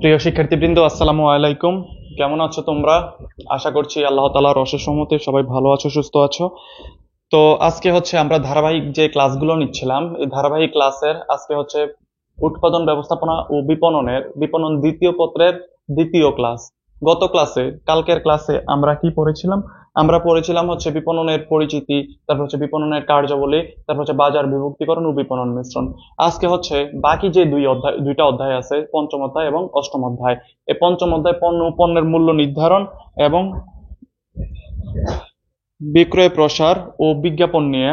প্রিয় শিক্ষার্থীবৃন্দ, আসসালামু আলাইকুম। কেমন আছো তোমরা? আশা করছি আল্লাহ তাআলার অশেষ রহমতে সবাই ভালো আছো, সুস্থ আছো। তো আজকে হচ্ছে আমরা ধারাবাহিক যে ক্লাসগুলো নিচ্ছিলাম, এই ধারাবাহিক ক্লাসের আজকে হচ্ছে উৎপাদন ব্যবস্থাপনা ও বিপণন দ্বিতীয় পত্রের দ্বিতীয় ক্লাস। গত ক্লাসে, কালকের ক্লাসে আমরা কি পড়েছিলাম? আমরা পড়েছিলাম হচ্ছে বিপণনের পরিচিতি, তারপর হচ্ছে বিপণনের কার্যাবলী, তারপর হচ্ছে বাজার বিভক্তিকরণ ও বিপণন মিশ্রণ। আজকে হচ্ছে বাকি যে দুইটা অধ্যায় আছে, পঞ্চম অধ্যায় এবং অষ্টম অধ্যায়। এই পঞ্চম অধ্যায় পণ্য ও পণ্যের মূল্য নির্ধারণ এবং বিক্রয় প্রসার ও বিজ্ঞাপন নিয়ে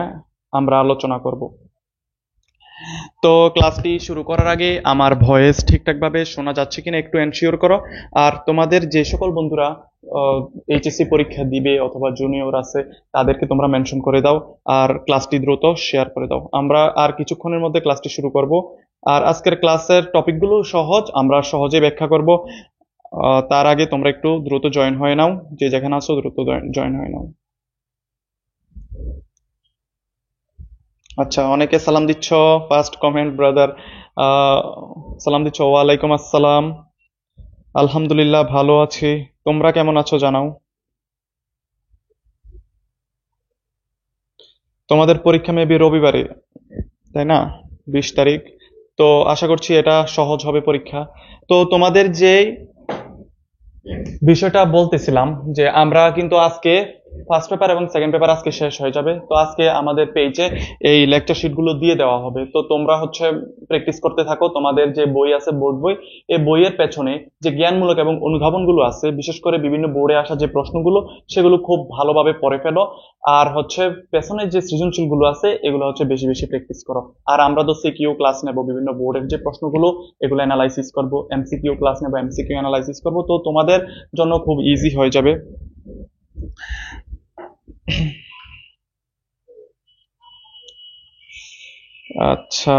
আমরা আলোচনা করব। তো ক্লাসটি শুরু করার আগে আমার ভয়েস ঠিকঠাক ভাবে শোনা যাচ্ছে কিনা একটু এনশিওর করো। আর তোমাদের যে সকল বন্ধুরা এইচএসসি পরীক্ষা দিবে অথবা জুনিয়র আছে, তাদেরকে তোমরা মেনশন করে দাও আর ক্লাসটি দ্রুত শেয়ার করে দাও। আমরা আর কিছুক্ষণের মধ্যে ক্লাসটি শুরু করব। আর আজকের ক্লাসের টপিকগুলো সহজ, আমরা সহজে ব্যাখ্যা করব। তার আগে তোমরা একটু দ্রুত জয়েন হয়ে নাও, যে যেখানে আছো দ্রুত জয়েন হয়ে নাও। আচ্ছা, অনেকে সালাম দিচ্ছ। ফার্স্ট কমেন্ট ব্রাদার, সালাম দিচ্ছ। ওয়ালাইকুম আসসালাম। আলহামদুলিল্লাহ ভালো আছি, তোমরা কেমন আছো জানাও। তোমাদের পরীক্ষা মেবি রবিবারে, তাই না? 20 তারিখ। তো আশা করছি এটা সহজ হবে পরীক্ষা। তো তোমাদের যে বিষয়টা বলতেছিলাম, যে আমরা কিন্তু আজকে ফার্স্ট পেপার এবং সেকেন্ড পেপার আজকে শেষ হয়ে যাবে। তো আজকে আমাদের পেজে এই লেকচার শিটগুলো দিয়ে দেওয়া হবে। তো তোমরা হচ্ছে প্র্যাকটিস করতে থাকো। তোমাদের যে বই আছে, বোর্ড বই, এই বইয়ের পেছনে যে জ্ঞানমূলক এবং অনুধাবনগুলো আছে, বিশেষ করে বিভিন্ন বোর্ডে আসা যে প্রশ্নগুলো, সেগুলো খুব ভালোভাবে পড়ে ফেলো। আর হচ্ছে পেছনে যে সৃজনশীল গুলো আছে, এগুলো হচ্ছে বেশি বেশি প্র্যাকটিস করো। আর আমরা তো সিকিউ ক্লাস নেব, বিভিন্ন বোর্ডের যে প্রশ্নগুলো, এগুলো অ্যানালাইসিস করবো। এমসিকিউ ক্লাস নেব, এমসিকিউ অ্যানালাইসিস করবো। তো তোমাদের জন্য খুব ইজি হয়ে যাবে। আচ্ছা,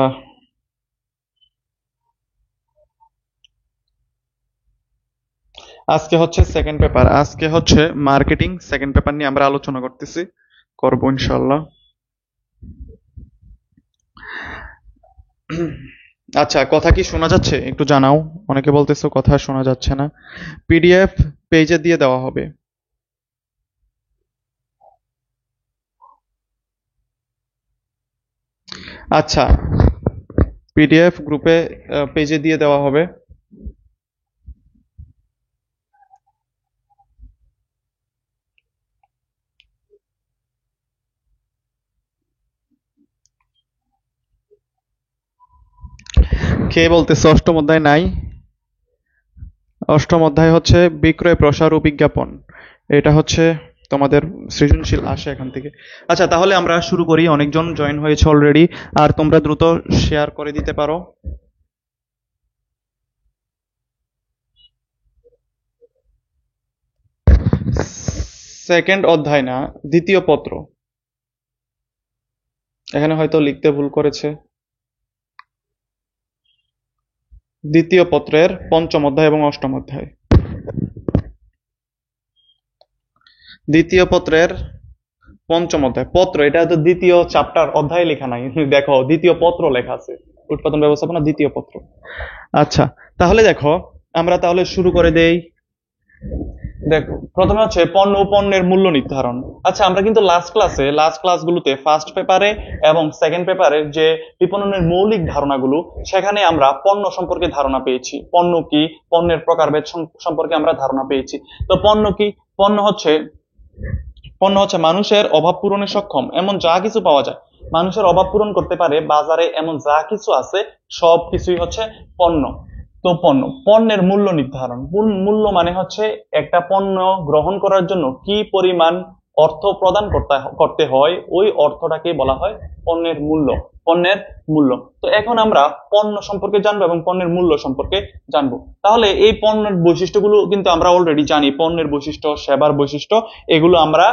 আজকে হচ্ছে সেকেন্ড পেপার, আজকে হচ্ছে মার্কেটিং সেকেন্ড পেপার নিয়ে আমরা আলোচনা করবো ইনশাল্লাহ। আচ্ছা, কথা কি শোনা যাচ্ছে একটু জানাও। অনেকে বলতেছো কথা শোনা যাচ্ছে না। পিডিএফ পেজে দিয়ে দেওয়া হবে। আচ্ছা, পিডিএফ গ্রুপে পেজে দিয়ে দেওয়া হবে। কে বলতেছে অষ্টম অধ্যায় নাই? অষ্টম অধ্যায় হচ্ছে বিক্রয় প্রসার ও বিজ্ঞাপন। এটা হচ্ছে তোমাদের সৃজনশীল আসে এখান থেকে। আচ্ছা, তাহলে আমরা শুরু করি। অনেকজন জয়েন হয়েছে অলরেডি, আর তোমরা দ্রুত শেয়ার করে দিতে পারো। সেকেন্ড অধ্যায় না, দ্বিতীয় পত্র। এখানে হয়তো লিখতে ভুল করেছে। দ্বিতীয় পত্রের পঞ্চম অধ্যায় এবং অষ্টম অধ্যায়। দ্বিতীয় পত্রের পঞ্চম অধ্যায়। পত্র, এটা তো দ্বিতীয় চ্যাপ্টার, অধ্যায় লেখা নাই। দেখো, দ্বিতীয় পত্র লেখা আছে, উৎপাদন ব্যবস্থাপনা দ্বিতীয় পত্র। আচ্ছা, তাহলে দেখো, আমরা তাহলে শুরু করে দেই। দেখো, প্রথমে হচ্ছে পণ্য ও পণ্যের মূল্য নির্ধারণ। আচ্ছা, আমরা কিন্তু লাস্ট ক্লাসগুলোতে ফার্স্ট পেপারে এবং সেকেন্ড পেপারে যে বিপণনের মৌলিক ধারণাগুলো, সেখানে আমরা পণ্য সম্পর্কে ধারণা পেয়েছি। পণ্য কি, পণ্যের প্রকারভেদ সম্পর্কে আমরা ধারণা পেয়েছি। তো পণ্য কি? পণ্য হচ্ছে মানুষের অভাব পূরণে সক্ষম এমন যা কিছু পাওয়া যায়। মানুষের অভাব পূরণ করতে পারে বাজারে এমন যা কিছু আছে, সব কিছুই হচ্ছে পণ্য। তো পণ্যের মূল্য নির্ধারণ। মূল্য মানে হচ্ছে একটা পণ্য গ্রহণ করার জন্য কি পরিমাণ অর্থ প্রদান করতে হয়, ওই অর্থটাকে বলা হয় পণ্যের মূল্য। পণ্যের মূল্য। তো এখন আমরা পণ্য সম্পর্কে জানবো এবং পণ্যের মূল্য সম্পর্কে জানবো। তাহলে এই পণ্যের বৈশিষ্ট্যগুলো কিন্তু আমরা অলরেডি জানি। পণ্যের বৈশিষ্ট্য, সেবার বৈশিষ্ট্য, এগুলো আমরা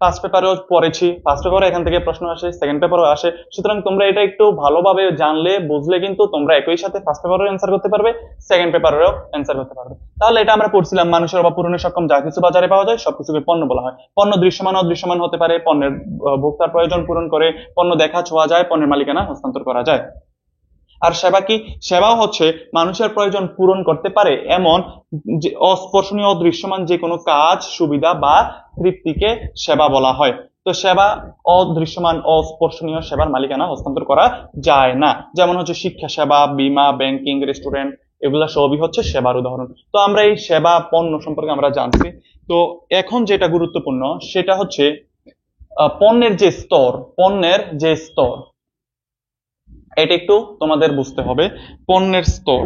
ফার্স্ট পেপারেও পড়েছি। ফার্স্ট পেপারে এখান থেকে প্রশ্ন আসে, সেকেন্ড পেপারও আসে। সুতরাং তোমরা এটা একটু ভালোভাবে জানলে, বুঝলে কিন্তু তোমরা একই সাথে ফার্স্ট পেপারেও অ্যান্সার করতে পারবে, সেকেন্ড পেপারেও অ্যান্সার করতে পারবে। তাহলে এটা আমরা পড়ছিলাম, মানুষের অভাব পূরণে সক্ষম যা কিছু বাজারে পাওয়া যায় সবকিছুকে পণ্য বলা হয়। পণ্য দৃশ্যমান অদৃশ্যমান হতে পারে, পণ্যের ভোক্তার প্রয়োজন পূরণ করে, পণ্য দেখা ছোঁয়া যায়, পণ্যের মালিকানা হস্তান্তর করা যায়। আর সেবা কি? সেবাও হচ্ছে মানুষের প্রয়োজন পূরণ করতে পারে এমন যে অস্পর্শনীয় অদৃশ্যমান যে কোনো কাজ, সুবিধা বা তৃপ্তিকে সেবা বলা হয়। তো সেবা অদৃশ্যমান অস্পর্শনীয় সেবার মালিকানা হস্তান্তর করা যায় না। যেমন হচ্ছে শিক্ষা সেবা, বীমা, ব্যাংকিং, রেস্টুরেন্ট, এগুলা সবই হচ্ছে সেবার উদাহরণ। তো আমরা এই সেবা পণ্য সম্পর্কে আমরা জানছি। তো এখন যেটা গুরুত্বপূর্ণ সেটা হচ্ছে পণ্যের যে স্তর, পণ্যের যে স্তর, এটা একটু তোমাদের বুঝতে হবে। পণ্যের স্তর,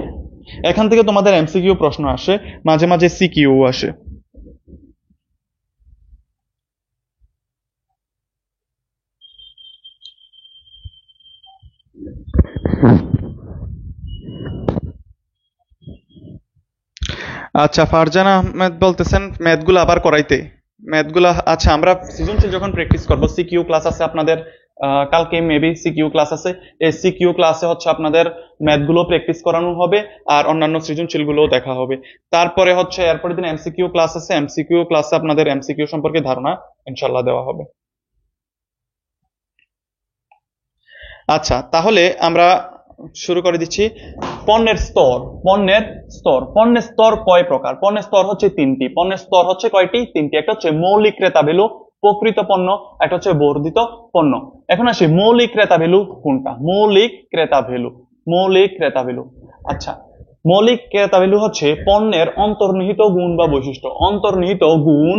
এখান থেকে তোমাদের এমসিকিউ প্রশ্ন আসে, মাঝে মাঝে সিকিউ আসে। আচ্ছা, ফারজানা আহমেদ বলতেছেন ম্যাথগুলো আবার করাইতে। ম্যাথগুলা আচ্ছা, আমরা সৃজনশীল যখন প্র্যাকটিস করব, সিকিউ ক্লাস আছে আপনাদের, কালকে মেবি সিকিউ ক্লাস আছে। এই সিকিউ ক্লাসে হচ্ছে আপনাদের ম্যাথগুলো প্র্যাকটিস করানো হবে আর অন্যান্য সৃজনশীল গুলোও দেখা হবে। তারপরে হচ্ছে এরপরের দিন এমসিকিউ ক্লাস আছে, এমসিকিউ ক্লাসে আপনাদের এমসিকিউ সম্পর্কে ধারণা ইনশাল্লাহ দেওয়া হবে। আচ্ছা, তাহলে আমরা শুরু করে দিচ্ছি। পণ্যের স্তর, পণ্যের স্তর, পণ্যের স্তর কয় প্রকার? পণ্যের স্তর হচ্ছে তিনটি। পণ্যের স্তর হচ্ছে কয়টি? তিনটি। একটা হচ্ছে মৌলিক ক্রেতা ভ্যালু, প্রকৃত পণ্য, একটা হচ্ছে বর্ধিত পণ্য। এখন আসি মৌলিক ক্রেতা ভ্যালু কোনটা? মৌলিক ক্রেতা ভ্যালু, মৌলিক ক্রেতা ভ্যালু। আচ্ছা, মৌলিক ক্রেতা ভ্যালু হচ্ছে পণ্যের অন্তর্নিহিত গুণ বা বৈশিষ্ট্য। অন্তর্নিহিত গুণ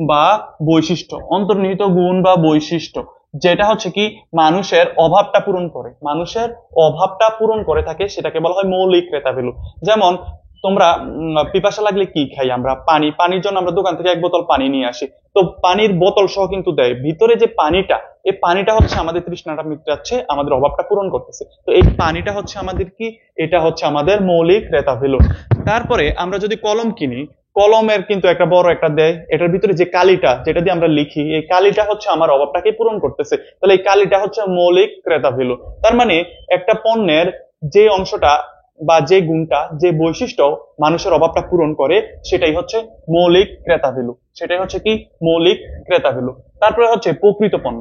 বা বৈশিষ্ট্য, অন্তর্নিহিত গুণ বা বৈশিষ্ট্য, যেটা হচ্ছে কি মানুষের অভাবটা পূরণ করে, মানুষের অভাবটা পূরণ করে থাকে, সেটাকে বলা হয় মৌলিক ক্রেতা ভ্যালু। যেমন তোমরা পিপাসা লাগলে কি খাই আমরা? পানি। পানির জন্য আমরা দোকান থেকে এক বোতল পানি নিয়ে আসি। তো পানির বোতল সহ কিন্তু দেয়, ভিতরে যে পানিটা, এই পানিটা হচ্ছে আমাদের তৃষ্ণাটা মিটাচ্ছে, আমাদের অভাবটা পূরণ করতেছে। তো এই পানিটা হচ্ছে আমাদের কি? এটা হচ্ছে আমাদের মৌলিক ক্রেতা ভ্যালু। তারপরে আমরা যদি কলম কিনি, কলমের কিন্তু একটা বড় একটা দেয়, এটার ভিতরে যে কালিটা, যেটা দিয়ে আমরা লিখি, এই কালিটা হচ্ছে আমার অভাবটাকে পূরণ করতেছে। তাহলে এই কালিটা হচ্ছে মৌলিক ক্রেতা ভ্যালু। তার মানে একটা পণ্যের যে অংশটা বা যে গুণটা, যে বৈশিষ্ট্য মানুষের অভাবটা পূরণ করে, সেটাই হচ্ছে মৌলিক ক্রেতা ভ্যালু। সেটাই হচ্ছে কি? মৌলিক ক্রেতা ভ্যালু। তারপরে হচ্ছে প্রকৃত পণ্য।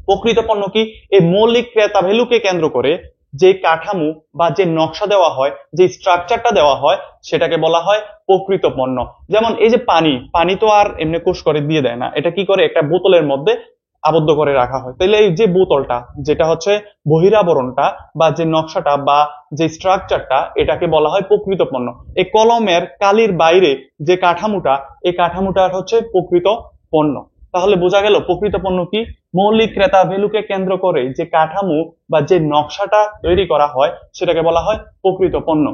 প্রকৃত পণ্য কি? এই মৌলিক ক্রেতা ভ্যালুকে কেন্দ্র করে যে কাঠামো বা যে নকশা দেওয়া হয়, যে স্ট্রাকচারটা দেওয়া হয়, সেটাকে বলা হয় প্রকৃত পণ্য। যেমন এই যে পানি, পানি তো আর এমনি কোষ করে দিয়ে দেয় না, এটা কি করে? একটা বোতলের মধ্যে আবদ্ধ করে রাখা হয়। তাহলে এই যে বোতলটা, যেটা হচ্ছে বহিরাবরণটা বা যে নকশাটা বা যে স্ট্রাকচারটা, এটাকে বলা হয় প্রকৃত পণ্য। এই কলমের কালির বাইরে যে কাঠামোটা, এই কাঠামোটা হচ্ছে প্রকৃত পণ্য। তাহলে বোঝা গেল প্রকৃত পণ্য কি? মৌলিক ক্রেতা ভ্যালুকে কেন্দ্র করে যে কাঠামো বা যে নকশাটা তৈরি করা হয়, সেটাকে বলা হয় প্রকৃত পণ্য।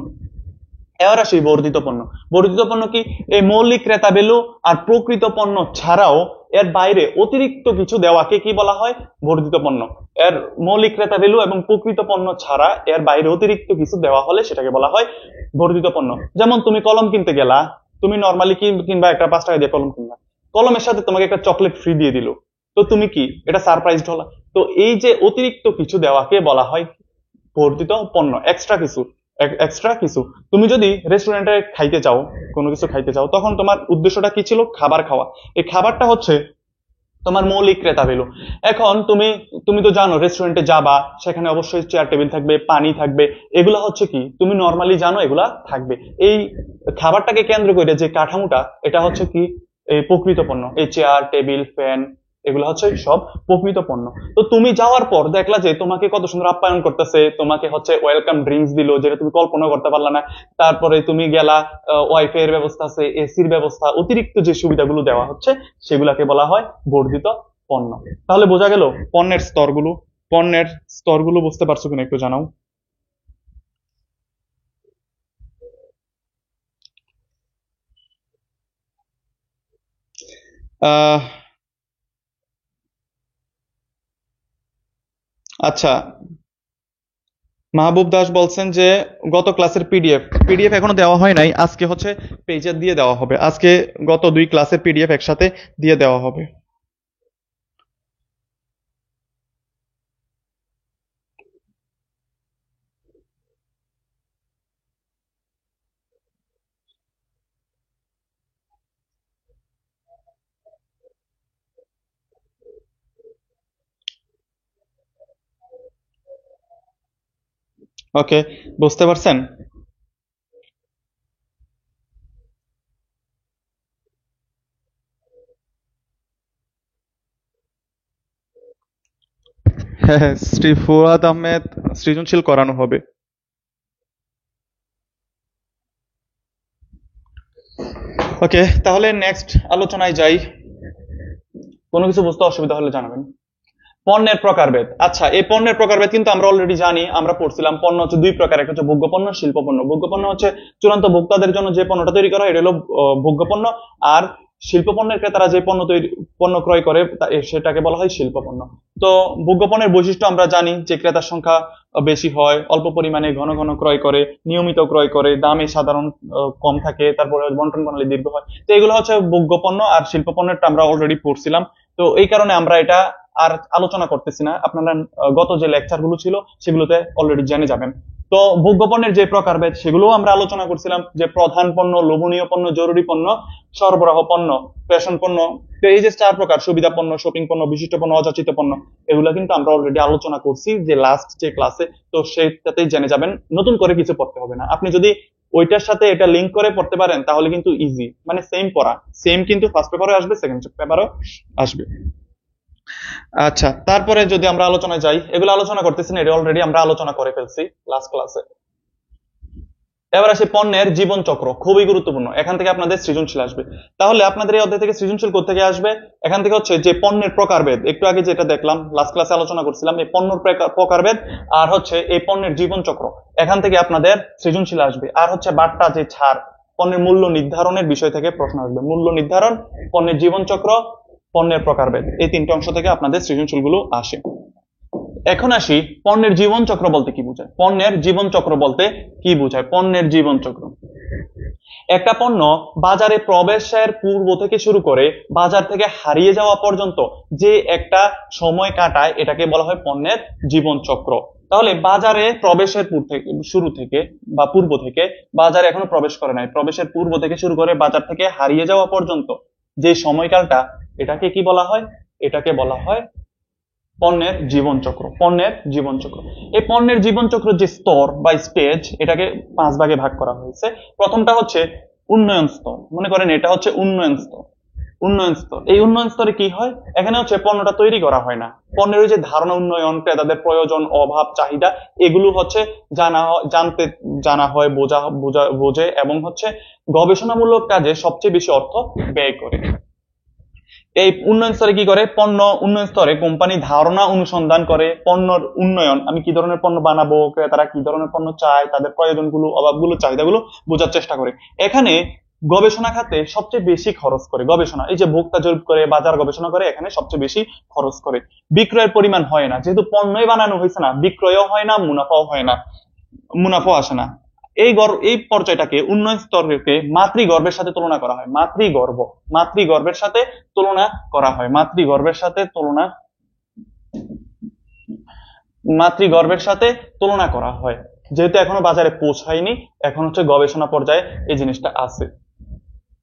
এবার আসি বর্ধিত পণ্য। বর্ধিত পণ্য কি? এই মৌলিক ক্রেতা ভ্যালু আর প্রকৃত পণ্য ছাড়াও এর বাইরে অতিরিক্ত কিছু দেওয়াকে কি বলা হয়? বর্ধিত পণ্য। এর মৌলিক ক্রেতা ভ্যালু এবং প্রকৃত পণ্য ছাড়া এর বাইরে অতিরিক্ত কিছু দেওয়া হলে সেটাকে বলা হয় বর্ধিত পণ্য। যেমন তুমি কলম কিনতে গেলা, তুমি নর্মালি কিনবা, একটা 5 টাকা দিয়ে কলম কিনবা, কলমের সাথে তোমাকে একটা চকলেট ফ্রি দিয়ে দিল, তো তুমি কি এটা সারপ্রাইজড হলা? তো এই যে অতিরিক্ত কিছু দেওয়াকে বলা হয় বর্ধিত পণ্য, এক্সট্রা কিছু। এক্সট্রা কিছু। তুমি যদি রেস্টুরেন্টে খাইতে চাও, কোনো কিছু খাইতে চাও, তখন তোমার উদ্দেশ্যটা কি ছিল? খাবার খাওয়া। এই খাবারটা হচ্ছে তোমার মৌলিক ক্রেতা ভ্যালু। এখন তুমি তুমি তো জানো রেস্টুরেন্টে যাবা, সেখানে অবশ্যই চেয়ার টেবিল থাকবে, পানি থাকবে, এগুলা হচ্ছে কি তুমি নর্মালি জানো এগুলা থাকবে। এই খাবারটাকে কেন্দ্র করে যে কাঠামোটা, এটা হচ্ছে কি? এই প্রকৃত পণ্য। এই চেয়ার টেবিল ফ্যান, এগুলো হচ্ছে সব প্রকৃত পণ্য। তো তুমি যাওয়ার পর দেখলা যে তোমাকে কত সুন্দর আপ্যায়ন করতেছে, তোমাকে হচ্ছে ওয়েলকাম ড্রিঙ্কস দিল, যেটা তুমি কল্পনা করতে পারলা না। তারপরে তুমি গেলা, ওয়াইফাই এর ব্যবস্থা আছে, এসির ব্যবস্থা, অতিরিক্ত যে সুবিধাগুলো দেওয়া হচ্ছে, সেগুলাকে বলা হয় বর্ধিত পণ্য। তাহলে বোঝা গেল পণ্যের স্তরগুলো। পণ্যের স্তরগুলো বুঝতে পারছো কিনা একটু জানাও। আহ আচ্ছা, মাহবুব দাস বলছেন যে গত ক্লাসের পিডিএফ পিডিএফ এখনো দেওয়া হয় নাই, আজকে হচ্ছে পেজে দিয়ে দেওয়া হবে, আজকে গত 2 ক্লাসের পিডিএফ একসাথে দিয়ে দেওয়া হবে। ওকে, বুঝতে পারছেন? হ্যাঁ হ্যাঁ, শ্রী ফুয়াদ আহমেদ সৃজনশীল করানো হবে। ওকে, তাহলে নেক্সট আলোচনায় যাই। কোনো কিছু বুঝতে অসুবিধা হলে জানাবেন। পণ্যের প্রকারভেদ। আচ্ছা, এই পণ্যের প্রকারভেদ কিন্তু আমরা অলরেডি জানি, আমরা পড়ছিলাম। পণ্য হচ্ছে 2 প্রকার, একটা হচ্ছে ভোগ্য পণ্য, শিল্প পণ্য। ভোগ্য পণ্য হচ্ছে চূড়ান্ত ভোক্তাদের জন্য যে পণ্যটা তৈরি করা হয়, এটা হলো ভোগ্য পণ্য। আর শিল্প পণ্যের ক্রেতারা যে পণ্য ক্রয় করে সেটাকে বলা হয় শিল্প পণ্য। তো ভোগ্য পণ্যের বৈশিষ্ট্য আমরা জানি যে ক্রেতার সংখ্যা বেশি হয়, অল্প পরিমাণে ঘন ঘন ক্রয় করে, নিয়মিত ক্রয় করে, দামে সাধারণ কম থাকে, তারপরে বন্টন প্রণালী দীর্ঘ হয়। তো এগুলো হচ্ছে ভোগ্য পণ্য। আর শিল্প পণ্যটা আমরা অলরেডি পড়ছিলাম। তো এই কারণে আমরা এটা আর আলোচনা করতেছি না। আপনারা গত যে লেকচার গুলো ছিল সেগুলোতে অলরেডি জেনে যাবেন। তো ভোগ্য পণ্যের যে প্রকারভেদ সেগুলোও আমরা আলোচনা করছিলাম, যে প্রধান পণ্য, লোভনীয় পণ্য, জরুরি পণ্য, সরবরাহ পণ্য, ফ্যাশন পণ্য। তো এই যে 4 প্রকার, সুবিধা পণ্য, শপিং পণ্য, বিশিষ্ট পণ্য, অযাচিত পণ্য, এগুলো কিন্তু আমরা অলরেডি আলোচনা করছি যে লাস্ট যে ক্লাসে। তো সেটাতেই জেনে যাবেন, নতুন করে কিছু পড়তে হবে না। আপনি যদি ওইটার সাথে এটা লিঙ্ক করে পড়তে পারেন তাহলে কিন্তু ইজি, মানে সেম পড়া, সেম কিন্তু ফার্স্ট পেপারে আসবে, সেকেন্ড পেপারও আসবে। আচ্ছা, তারপরে যদি আমরা আলোচনায় যাই, এগুলো আলোচনা করতেছি না, এটা অলরেডি আমরা আলোচনা করে ফেলছি লাস্ট ক্লাসে। এবার আসি পণ্যের জীবন চক্র, খুবই গুরুত্বপূর্ণ। এখান থেকে আপনাদের সৃজনশীল আসবে। তাহলে আপনাদের এই অধ্যায় থেকে সৃজনশীল কোথা থেকে আসবে? এখান থেকে হচ্ছে যে পণ্যের প্রকারভেদ, একটু আগে যেটা দেখলাম, লাস্ট ক্লাসে আলোচনা করছিলাম, এই পণ্যের প্রকারভেদ আর হচ্ছে এই পণ্যের জীবন চক্র, এখান থেকে আপনাদের সৃজনশীল আসবে। আর হচ্ছে বাট্টা যে ছাড়, পণ্যের মূল্য নির্ধারণের বিষয় থেকে প্রশ্ন আসবে। মূল্য নির্ধারণ, পণ্যের জীবন চক্র, পণ্যের প্রকারভেদ, এই 3টে অংশ থেকে আপনাদের সৃজনশীল গুলো আসে। এখন আসি পণ্যের জীবন চক্র বলতে কি বোঝায়। পণ্যের জীবন চক্র বলতে কি বোঝায়? পণ্যের জীবন চক্র, একটা পণ্য বাজারে প্রবেশের পূর্ব থেকে শুরু করে বাজার থেকে হারিয়ে যাওয়া পর্যন্ত যে একটা সময় কাটায়, এটাকে বলা হয় পণ্যের জীবন চক্র। তাহলে বাজারে প্রবেশের শুরু থেকে বা পূর্ব থেকে, বাজারে এখনো প্রবেশ করে নাই, প্রবেশের পূর্ব থেকে শুরু করে বাজার থেকে হারিয়ে যাওয়া পর্যন্ত যে সময়কালটা, এটাকে কি বলা হয়? এটাকে বলা হয় পণ্যের জীবন চক্র। পণ্যের জীবন চক্র, এই পণ্যের জীবন চক্র যে স্তর বা স্টেজ, এটাকে 5 ভাগে ভাগ করা হয়েছে। প্রথমটা হচ্ছে উন্নয়ন স্তর। মনে করেন এটা হচ্ছে উন্নয়ন স্তর। উন্নয়ন স্তর, এই উন্নয়ন স্তরে কি হয়? এখানে হচ্ছে পণ্যটা তৈরি করা হয় না, পণ্যের ওই যে ধারণা উন্নয়ন, ক্রেতাদের প্রয়োজন, অভাব, চাহিদা, এগুলো হচ্ছে জানতে জানা হয়, বোঝে, এবং হচ্ছে গবেষণামূলক কাজে সবচেয়ে বেশি অর্থ ব্যয় করে। এই উন্নয়ন স্তরে কি করে? পণ্য উন্নয়ন স্তরে কোম্পানি ধারণা অনুসন্ধান করে, পণ্যর উন্নয়ন, আমি কি ধরনের পণ্য বানাবো, তারা কি ধরনের পণ্য চায়, তাদের প্রয়োজনগুলো, অভাবগুলো, চাহিদাগুলো বোঝার চেষ্টা করে। এখানে গবেষণা খাতে সবচেয়ে বেশি খরচ করে। গবেষণা, এই যে ভোক্তা জরিপ করে, বাজার গবেষণা করে, এখানে সবচেয়ে বেশি খরচ করে। বিক্রয়ের পরিমাণ হয় না, যেহেতু পণ্যই বানানো হয়েছে না, বিক্রয়ও হয় না, মুনাফাও হয় না, মুনাফা আসে না। এই পর্যায়টাকে, উন্নয়ন স্তরকে মাতৃগর্ভের সাথে তুলনা করা হয়। মাতৃগর্ভের সাথে তুলনা করা হয়। মাতৃগর্ভের সাথে তুলনা করা হয়, যেহেতু এখনো বাজারে পৌঁছায়নি, এখন হচ্ছে গবেষণা পর্যায়ে এই জিনিসটা আছে।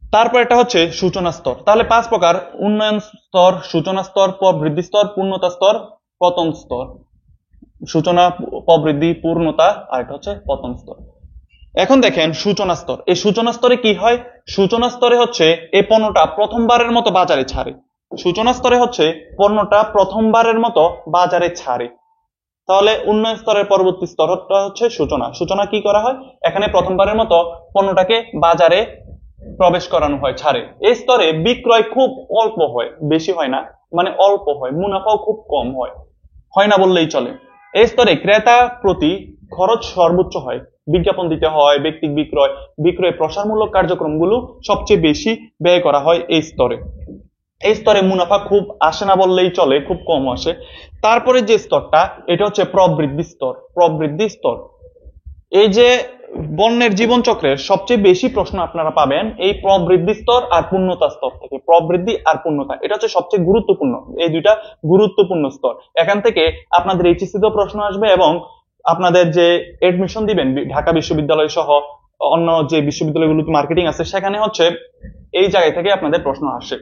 তারপর এটা হচ্ছে সূচনা স্তর। তাহলে 5 প্রকার: উন্নয়ন স্তর, সূচনা স্তর, প্রবৃদ্ধি স্তর, পূর্ণতা স্তর, পতন স্তর। সূচনা, প্রবৃদ্ধি, পূর্ণতা, আর এটা হচ্ছে পতন স্তর। এখন দেখেন সূচনা স্তর, এই সূচনা স্তরে কি হয়? সূচনা স্তরে হচ্ছে এই পণ্যটা প্রথমবারের মতো বাজারে ছাড়ে। সূচনা স্তরে হচ্ছে পণ্যটা প্রথমবারের মতো বাজারে ছাড়ে। তাহলে উন্নয়ন স্তরের পরবর্তী স্তরটা হচ্ছে সূচনা। সূচনা কি করা হয়? এখানে প্রথমবারের মতো পণ্যটাকে বাজারে প্রবেশ করানো হয়, ছাড়ে। এই স্তরে বিক্রয় খুব অল্প হয়, বেশি হয় না, মানে অল্প হয়, মুনাফাও খুব কম হয়, হয় না বললেই চলে। এই স্তরে ক্রেতা প্রতি খরচ সর্বোচ্চ হয়, বিজ্ঞাপন দিতে হয়, ব্যক্তিক বিক্রয়, বিক্রয় প্রসারমূলক কার্যক্রমগুলো সবচেয়ে বেশি ব্যয় করা হয় এই স্তরে। এই স্তরে মুনাফা খুব আসে না বললেই চলে, খুব কম আসে। তারপরে যে স্তরটা, এটা হচ্ছে প্রবৃদ্ধি স্তর। প্রবৃদ্ধি স্তর, এই যে বন্যের জীবন চক্রের সবচেয়ে বেশি প্রশ্ন আপনারা পাবেন এই প্রবৃদ্ধি স্তর আর পূর্ণতা স্তর থেকে। প্রবৃদ্ধি আর পূর্ণতা, এটা হচ্ছে সবচেয়ে গুরুত্বপূর্ণ, এই দুইটা গুরুত্বপূর্ণ স্তর। এখান থেকে আপনাদের এইচএসসি তেও প্রশ্ন আসবে, এবং আপনাদের যে এডমিশন দিবেন ঢাকা বিশ্ববিদ্যালয় সহ অন্য যে বিশ্ববিদ্যালয়গুলোতে মার্কেটিং আছে, সেখানে হচ্ছে এই জায়গা থেকে আপনাদের প্রশ্ন আসে।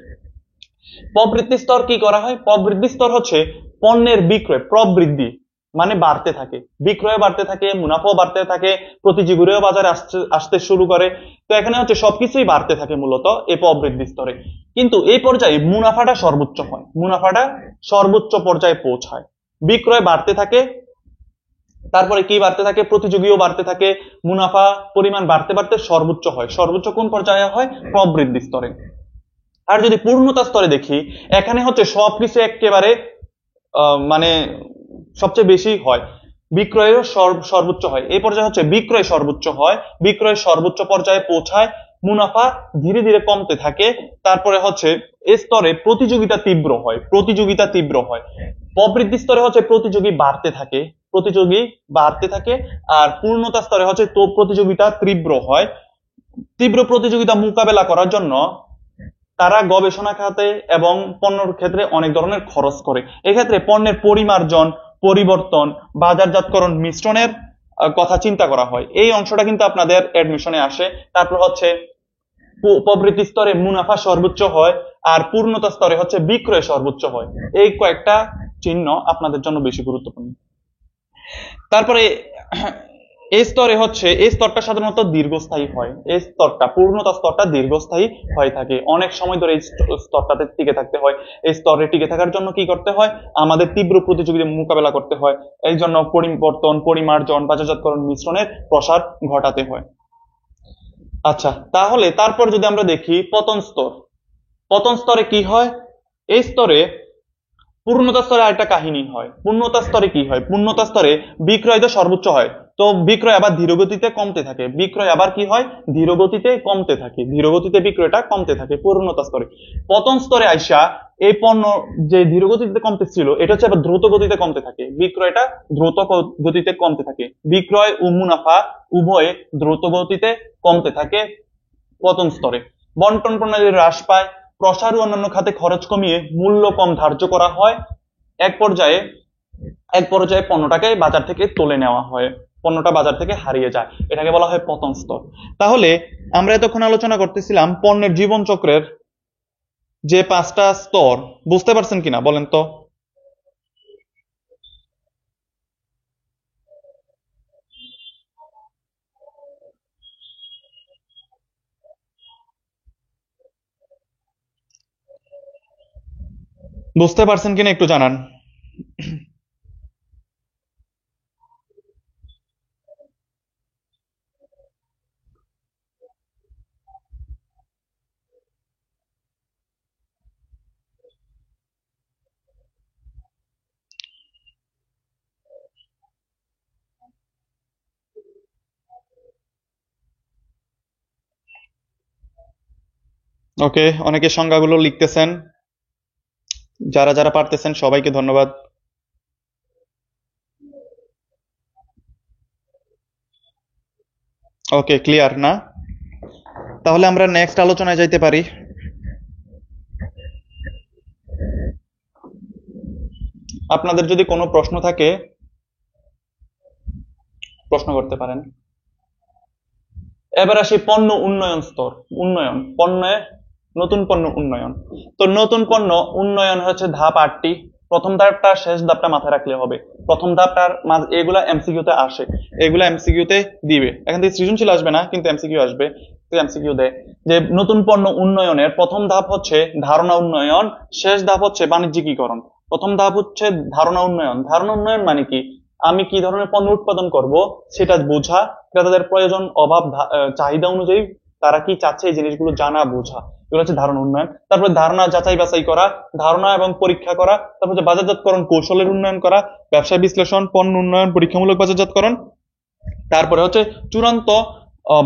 প্রবৃদ্ধি স্তর কি করা হয়? প্রবৃদ্ধি স্তর হচ্ছে পণ্যের বিক্রয়, প্রবৃদ্ধি মানে বাড়তে থাকে, বিক্রয় বাড়তে থাকে, মুনাফাও বাড়তে থাকে, প্রতিযোগীরাও বাজারে আসতে আসতে শুরু করে। তো এখানে হচ্ছে সবকিছুই বাড়তে থাকে মূলত এই প্রবৃদ্ধি স্তরে। কিন্তু এই পর্যায়ে মুনাফাটা সর্বোচ্চ হয়, মুনাফাটা সর্বোচ্চ পর্যায়ে পৌঁছায়। বিক্রয় বাড়তে থাকে, তারপরে কি বাড়তে থাকে? প্রতিযোগীও বাড়তে থাকে, মুনাফা পরিমাণ বাড়তে বাড়তে সর্বোচ্চ হয়। সর্বোচ্চ কোন পর্যায়ে হয়? প্রবৃদ্ধি স্তরে। আর যদি পূর্ণতা স্তরে দেখি, এখানে হচ্ছে সবকিছু একেবারে মানে সবচেয়ে বেশি হয়, বিক্রয়ের সর্বোচ্চ হয়। এই পর্যায়ে হচ্ছে বিক্রয় সর্বোচ্চ হয়, বিক্রয় সর্বোচ্চ পর্যায়ে পৌঁছায়, মুনাফা ধীরে ধীরে কমতে থাকে। তারপরে হচ্ছে এই স্তরে প্রতিযোগিতা তীব্র হয়, প্রতিযোগিতা তীব্র হয়। প্রবৃদ্ধি স্তরে হচ্ছে প্রতিযোগী বাড়তে থাকে, প্রতিযোগী বাড়তে থাকে। আর পূর্ণতা স্তরে হচ্ছে তো প্রতিযোগিতা তীব্র হয়। তীব্র প্রতিযোগিতা মোকাবেলা করার জন্য তারা গবেষণা খাতে এবং পণ্যের ক্ষেত্রে অনেক ধরনের খরচ করে। এক্ষেত্রে পণ্যের পরিমার্জন, পরিবর্তন, বাজারজাতকরণ, মিশ্রণের কথা চিন্তা করা হয়। এই অংশটা কিন্তু আপনাদের এডমিশনে আসে। তারপর হচ্ছে প্রবৃদ্ধি স্তরে মুনাফা সর্বোচ্চ হয়, আর পূর্ণতা স্তরে হচ্ছে বিক্রয় সর্বোচ্চ হয়। এই কয়েকটা চিহ্ন আপনাদের জন্য বেশি গুরুত্বপূর্ণ। তারপরে এই স্তরে হচ্ছে, এই স্তরটা সাধারণত দীর্ঘস্থায়ী হয়, এই স্তরটা পূর্ণতা স্তরটা দীর্ঘস্থায়ী হয়ে থাকে, অনেক সময় ধরে এই স্তরটাতে টিকে থাকতে হয়। এই স্তরে টিকে থাকার জন্য কি করতে হয়? আমাদের তীব্র প্রতিযোগিতা মোকাবেলা করতে হয়। এই জন্য পরিবর্তন, পরিমার্জন, বাজারজাতকরণ, মিশ্রণের প্রসার ঘটাতে হয়। আচ্ছা, তাহলে তারপর যদি আমরা দেখি পতন স্তর, পতন স্তরে কি হয়? এই স্তরে পূর্ণতা স্তরে আরেকটা কাহিনী হয়। পূর্ণতা স্তরে কি হয়? পূর্ণতা স্তরে বিক্রয় তো সর্বোচ্চ হয়, তো বিক্রয় আবার ধীরগতিতে কমতে থাকে, বিক্রয় আবার কি হয়? ধীরগতিতে কমতে থাকে, ধীরগতিতে বিক্রয়টা কমতে থাকে পূর্ণতা স্তরে। পতন স্তরে আইসা এই পণ্য যে ধীরগতিতে কমতে ছিল, এটা হচ্ছে আবার দ্রুত গতিতে কমতে থাকে, বিক্রয়টা দ্রুত গতিতে কমতে থাকে, বিক্রয় ও মুনাফা উভয়ে দ্রুত গতিতে কমতে থাকে পতন স্তরে। বন্টন প্রণালী হ্রাস পায়, প্রসার ও অন্যান্য খাতে খরচ কমিয়ে মূল্য কম ধার্য করা হয়। এক পর্যায়ে পণ্যটাকে বাজার থেকে তুলে নেওয়া হয়, পণ্যটা বাজার থেকে হারিয়ে যায়, এটাকে বলা হয় পতন স্তর। তাহলে আমরা এতক্ষণ আলোচনা করতেছিলাম পণ্যের জীবন চক্রের যে 5টা স্তর, বুঝতে পারছেন কিনা বলেন তো? বুঝতে পারছেন কিনা একটু জানান। ওকে, অনেকে সংজ্ঞাগুলো লিখতেছেন, যারা যারা পারতেছেন সবাইকে ধন্যবাদ। ওকে, ক্লিয়ার না? তাহলে আমরা নেক্সট আলোচনায় যাইতে পারি। আপনাদের যদি কোনো প্রশ্ন থাকে প্রশ্ন করতে পারেন। এবার আসি পণ্য উন্নয়ন স্তর। উন্নয়ন, পণ্যে নতুন পণ্য উন্নয়ন। তো নতুন পণ্য উন্নয়ন হচ্ছে ধাপ 8টি। প্রথম ধাপটা, শেষ ধাপটা মাথায় রাখলে হবে। প্রথম ধাপটার এগুলা এমসিকিউ তে আসে, এগুলা এমসিকিউ তে দিবে। এখান থেকে সৃজনশীল আসবে না, কিন্তু এমসিকিউ আসবে। এমসিকিউ দেয় যে নতুন পণ্য উন্নয়নের প্রথম ধাপ হচ্ছে ধারণা উন্নয়ন, শেষ ধাপ হচ্ছে বাণিজ্যিকীকরণ। প্রথম ধাপ হচ্ছে ধারণা উন্নয়ন। ধারণা উন্নয়ন মানে কি? আমি কি ধরনের পণ্য উৎপাদন করব সেটা বোঝা, ক্রেতাদের প্রয়োজন, অভাব, চাহিদা অনুযায়ী তারা কি চাচ্ছে এই জিনিসগুলো জানা, বোঝা, এগুলো হচ্ছে ধারণা উন্নয়ন। তারপর ধারণা যাচাই বাছাই করা, ধারণা এবং পরীক্ষা করা, তারপর হচ্ছে বাজারজাতকরণ কৌশলের উন্নয়ন করা, ব্যবসায় বিশ্লেষণ, পণ্য উন্নয়ন, পরীক্ষামূলক বাজারজাতকরণ। তারপরে হচ্ছে চূড়ান্ত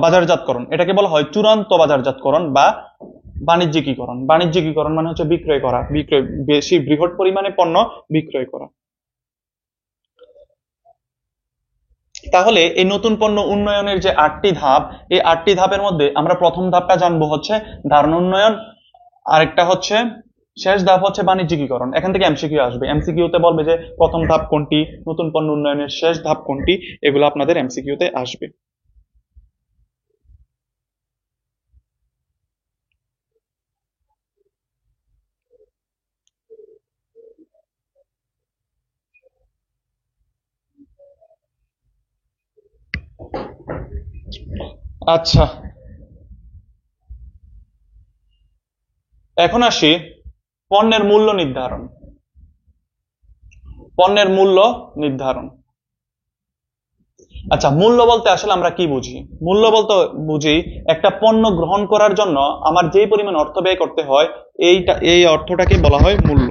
বাজারজাতকরণ, এটাকে বলা হয় চূড়ান্ত বাজারজাতকরণ বা বাণিজ্যিকীকরণ মানে হচ্ছে বিক্রয় করা, বেশি বৃহৎ পরিমাণে পণ্য বিক্রয় করা। তাহলে এই নতুন পণ্য উন্নয়নের যে 8টি ধাপ, এই 8টি ধাপের মধ্যে আমরা প্রথম ধাপটা জানবো হচ্ছে ধারণা উন্নয়ন, আরেকটা হচ্ছে শেষ ধাপ হচ্ছে বাণিজ্যিকীকরণ। এখান থেকে এমসিকিউ আসবে, এমসিকিউ তে বলবে যে প্রথম ধাপ কোনটি, নতুন পণ্য উন্নয়নের শেষ ধাপ কোনটি, এগুলো আপনাদের এমসিকিউ তে আসবে। আচ্ছা, এখন আসি পণ্যের মূল্য নির্ধারণ। পণ্যের মূল্য নির্ধারণ। আচ্ছা, মূল্য বলতে আসলে আমরা কি বুঝি? মূল্য বলতে বুঝি একটা পণ্য গ্রহণ করার জন্য আমার যেই পরিমাণ অর্থ ব্যয় করতে হয়, এই অর্থটাকে বলা হয় মূল্য।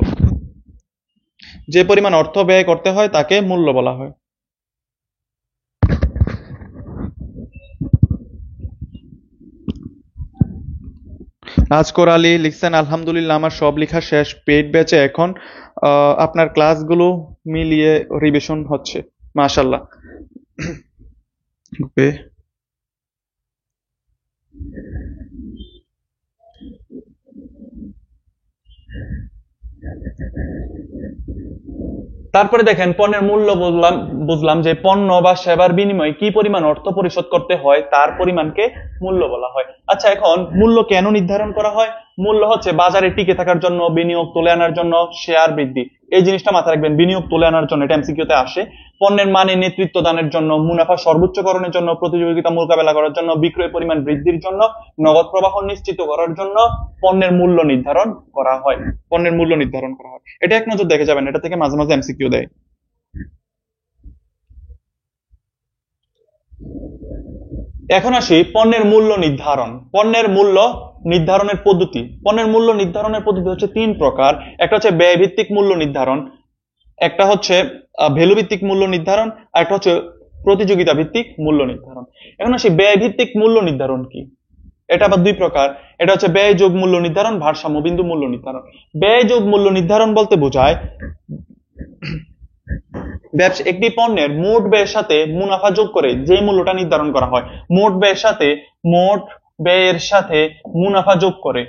যে পরিমাণ অর্থ ব্যয় করতে হয় তাকে মূল্য বলা হয়। আজকর আলী লিখছেন, আলহামদুলিল্লাহ আমার সব লেখা শেষ, পেইড ব্যাচে এখন আপনার ক্লাসগুলো মিলিয়ে রিভিশন হচ্ছে, মাশাআল্লাহ। ওকে, তারপরে দেখেন পণ্যের মূল্য বুঝলাম যে পণ্য বা সেবার বিনিময়ে কি পরিমাণ অর্থ পরিশোধ করতে হয় তার পরিমাণকে মূল্য বলা হয়। আচ্ছা, এখন মূল্য কেন নির্ধারণ করা হয়? মূল্য হচ্ছে বাজারে টিকে থাকার জন্য, বিনিয়োগ তুলে আনার জন্য, শেয়ার বৃদ্ধি, এই জিনিসটা মাথায় রাখবেন, বিনিয়োগ তুলে আনার জন্য, এটা এমসিকিউ তে আসে। পণ্যের মানে নেতৃত্ব দানের জন্য, মুনাফা সর্বোচ্চকরণের জন্য, প্রতিযোগিতা মোকাবেলা করার জন্য, বিক্রয় পরিমাণ বৃদ্ধির জন্য, নগদ প্রবাহ নিশ্চিত করার জন্য পণ্যের মূল্য নির্ধারণ করা হয়। পণ্যের মূল্য নির্ধারণ করা হয়, এটা এক নজর দেখে যাবেন, এটা থেকে মাঝে মাঝে এমসিকিউ দেয়। এখন আসি পণ্যের মূল্য নির্ধারণ। পণ্যের মূল্য নির্ধারণের পদ্ধতি। পণ্যের মূল্য নির্ধারণের পদ্ধতি হচ্ছে 3 প্রকার। একটা হচ্ছে ব্যয় ভিত্তিক মূল্য নির্ধারণ, একটা হচ্ছে ভ্যালু ভিত্তিক মূল্য নির্ধারণ, আর একটা হচ্ছে প্রতিযোগিতা ভিত্তিক মূল্য নির্ধারণ। এখন আসি ব্যয় ভিত্তিক মূল্য নির্ধারণ কি, এটা আবার 2 প্রকার। এটা হচ্ছে ব্যয় যোগ মূল্য নির্ধারণ, ভারসাম্য বিন্দু মূল্য নির্ধারণ। ব্যয় যোগ মূল্য নির্ধারণ বলতে বোঝায় একটি পণ্যের মোট ব্যয়ের সাথে মুনাফা যোগ করে যে মূল্যটা নির্ধারণ করা হয়। মোট ব্যয়ের সাথে মুনাফা যোগ করে,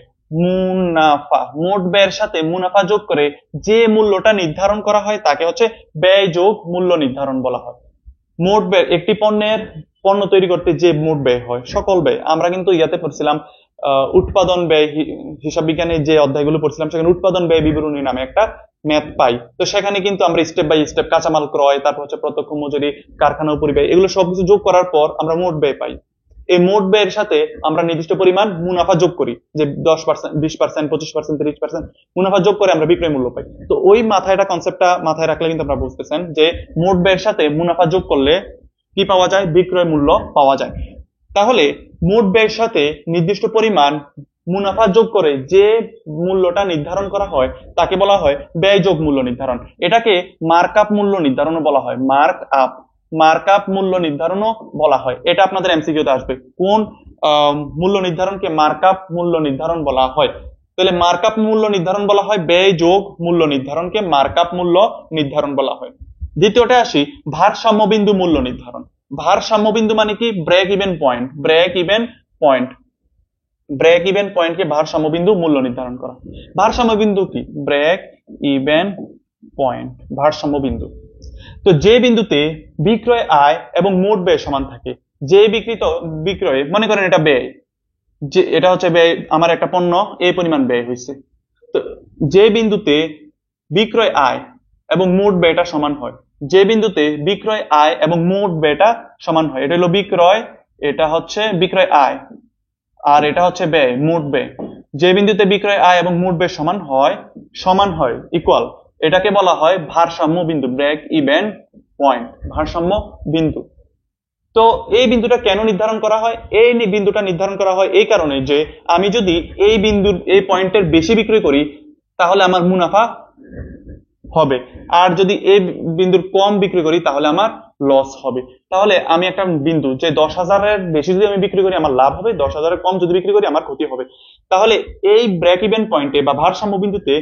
মোট ব্যয়ের সাথে মুনাফা যোগ করে যে মূল্যটা নির্ধারণ করা হয় তাকে হচ্ছে ব্যয় যোগ মূল্য নির্ধারণ বলা হয়। মোট ব্যয়, একটি পণ্য তৈরি করতে যে মোট ব্যয় হয়, সকল ব্যয়, আমরা কিন্তু ইয়াতে পড়ছিলাম উৎপাদন ব্যয়, হিসাব বিজ্ঞানের যে অধ্যায়গুলো পড়ছিলাম সেখানে উৎপাদন ব্যয় বিবরণী নামে একটা ম্যাথ পাই। তো সেখানে কিন্তু আমরা স্টেপ বাই স্টেপ কাঁচামাল ক্রয়, তারপর হচ্ছে প্রত্যক্ষ মজুরি, কারখানা পরিব্যয়, এগুলো সবকিছু যোগ করার পর আমরা মোট ব্যয় পাই। এই মোট ব্যয়ের সাথে আমরা নির্দিষ্ট পরিমাণ মুনাফা যোগ করি, যে 10%, 20%, 25%, 30% মুনাফা যোগ করে আমরা বিক্রয় মূল্য পাই। তো ওই এটা কনসেপ্টটা মাথায় রাখলে কিন্তু আপনারা বুঝতেছেন যে মোট ব্যয়ের সাথে মুনাফা যোগ করলে কি পাওয়া যায়? বিক্রয় মূল্য পাওয়া যায়। তাহলে মোট ব্যয়ের সাথে নির্দিষ্ট পরিমাণ মুনাফা যোগ করে যে মূল্যটা নির্ধারণ করা হয় তাকে বলা হয় ব্যয় যোগ মূল্য নির্ধারণ। এটাকে মার্কআপ মূল্য নির্ধারণও বলা হয়। মার্কআপ মূল্য নির্ধারণও বলা হয়। এটা আপনাদের এমসিকিউতে আসবে, কোন মূল্য নির্ধারণকে মার্কআপ মূল্য নির্ধারণ বলা হয়। তাহলে মার্কআপ মূল্য নির্ধারণ বলা হয়, ব্যয় যোগ মূল্য নির্ধারণকে মার্কআপ মূল্য নির্ধারণ বলা হয়। দ্বিতীয়টা আসি ভারসাম্য বিন্দু মূল্য নির্ধারণ। ভারসাম্য বিন্দু মানে কি? Break even point. Break even পয়েন্টকে ভারসাম্য বিন্দু মূল্য নির্ধারণ করা। ভারসাম্য বিন্দু কি? ব্রেক ইভেন পয়েন্ট, ভারসাম্য বিন্দু। তো যে বিন্দুতে বিক্রয় আয় এবং মোট ব্যয় সমান থাকে, যে বিক্রয়ে, মনে করেন এটা ব্যয়, যে এটা হচ্ছে ব্যয়, আমার একটা পণ্য এই পরিমাণ ব্যয় হয়েছে, তো যে বিন্দুতে বিক্রয় আয় এবং মোট ব্যয়টা সমান হয়, যে বিন্দুতে বিক্রয় আয় এবং মোট ব্যয়টা সমান হয়, এটা হলো বিক্রয়, এটা হচ্ছে বিক্রয় আয়, আর এটা হচ্ছে ব্যয়, মোট ব্যয়। যে বিন্দুতে বিক্রয় আয় এবং মোট ব্যয় সমান হয় ইকুয়াল, এটাকে বলা হয় ভারসাম্য বিন্দু, ব্রেক ইভেন পয়েন্ট, ভারসাম্য বিন্দু। তো এই বিন্দুটা কেন নির্ধারণ করা হয়? এই বিন্দুটা নির্ধারণ করা হয় এই কারণে যে আমি যদি এই পয়েন্টের বেশি বিক্রয় করি তাহলে আমার মুনাফা হবে, আর যদি এই বিন্দুর কম বিক্রি করি তাহলে আমার লস হবে। তাহলে আমি একটা বিন্দু যে 10,000-এর বেশি যদি আমি বিক্রি করি আমার লাভ হবে, 10,000-এর কম যদি বিক্রি করি আমার ক্ষতি হবে। তাহলে এই ব্রেক ইভেন পয়েন্টে বা ভারসাম্য বিন্দুতে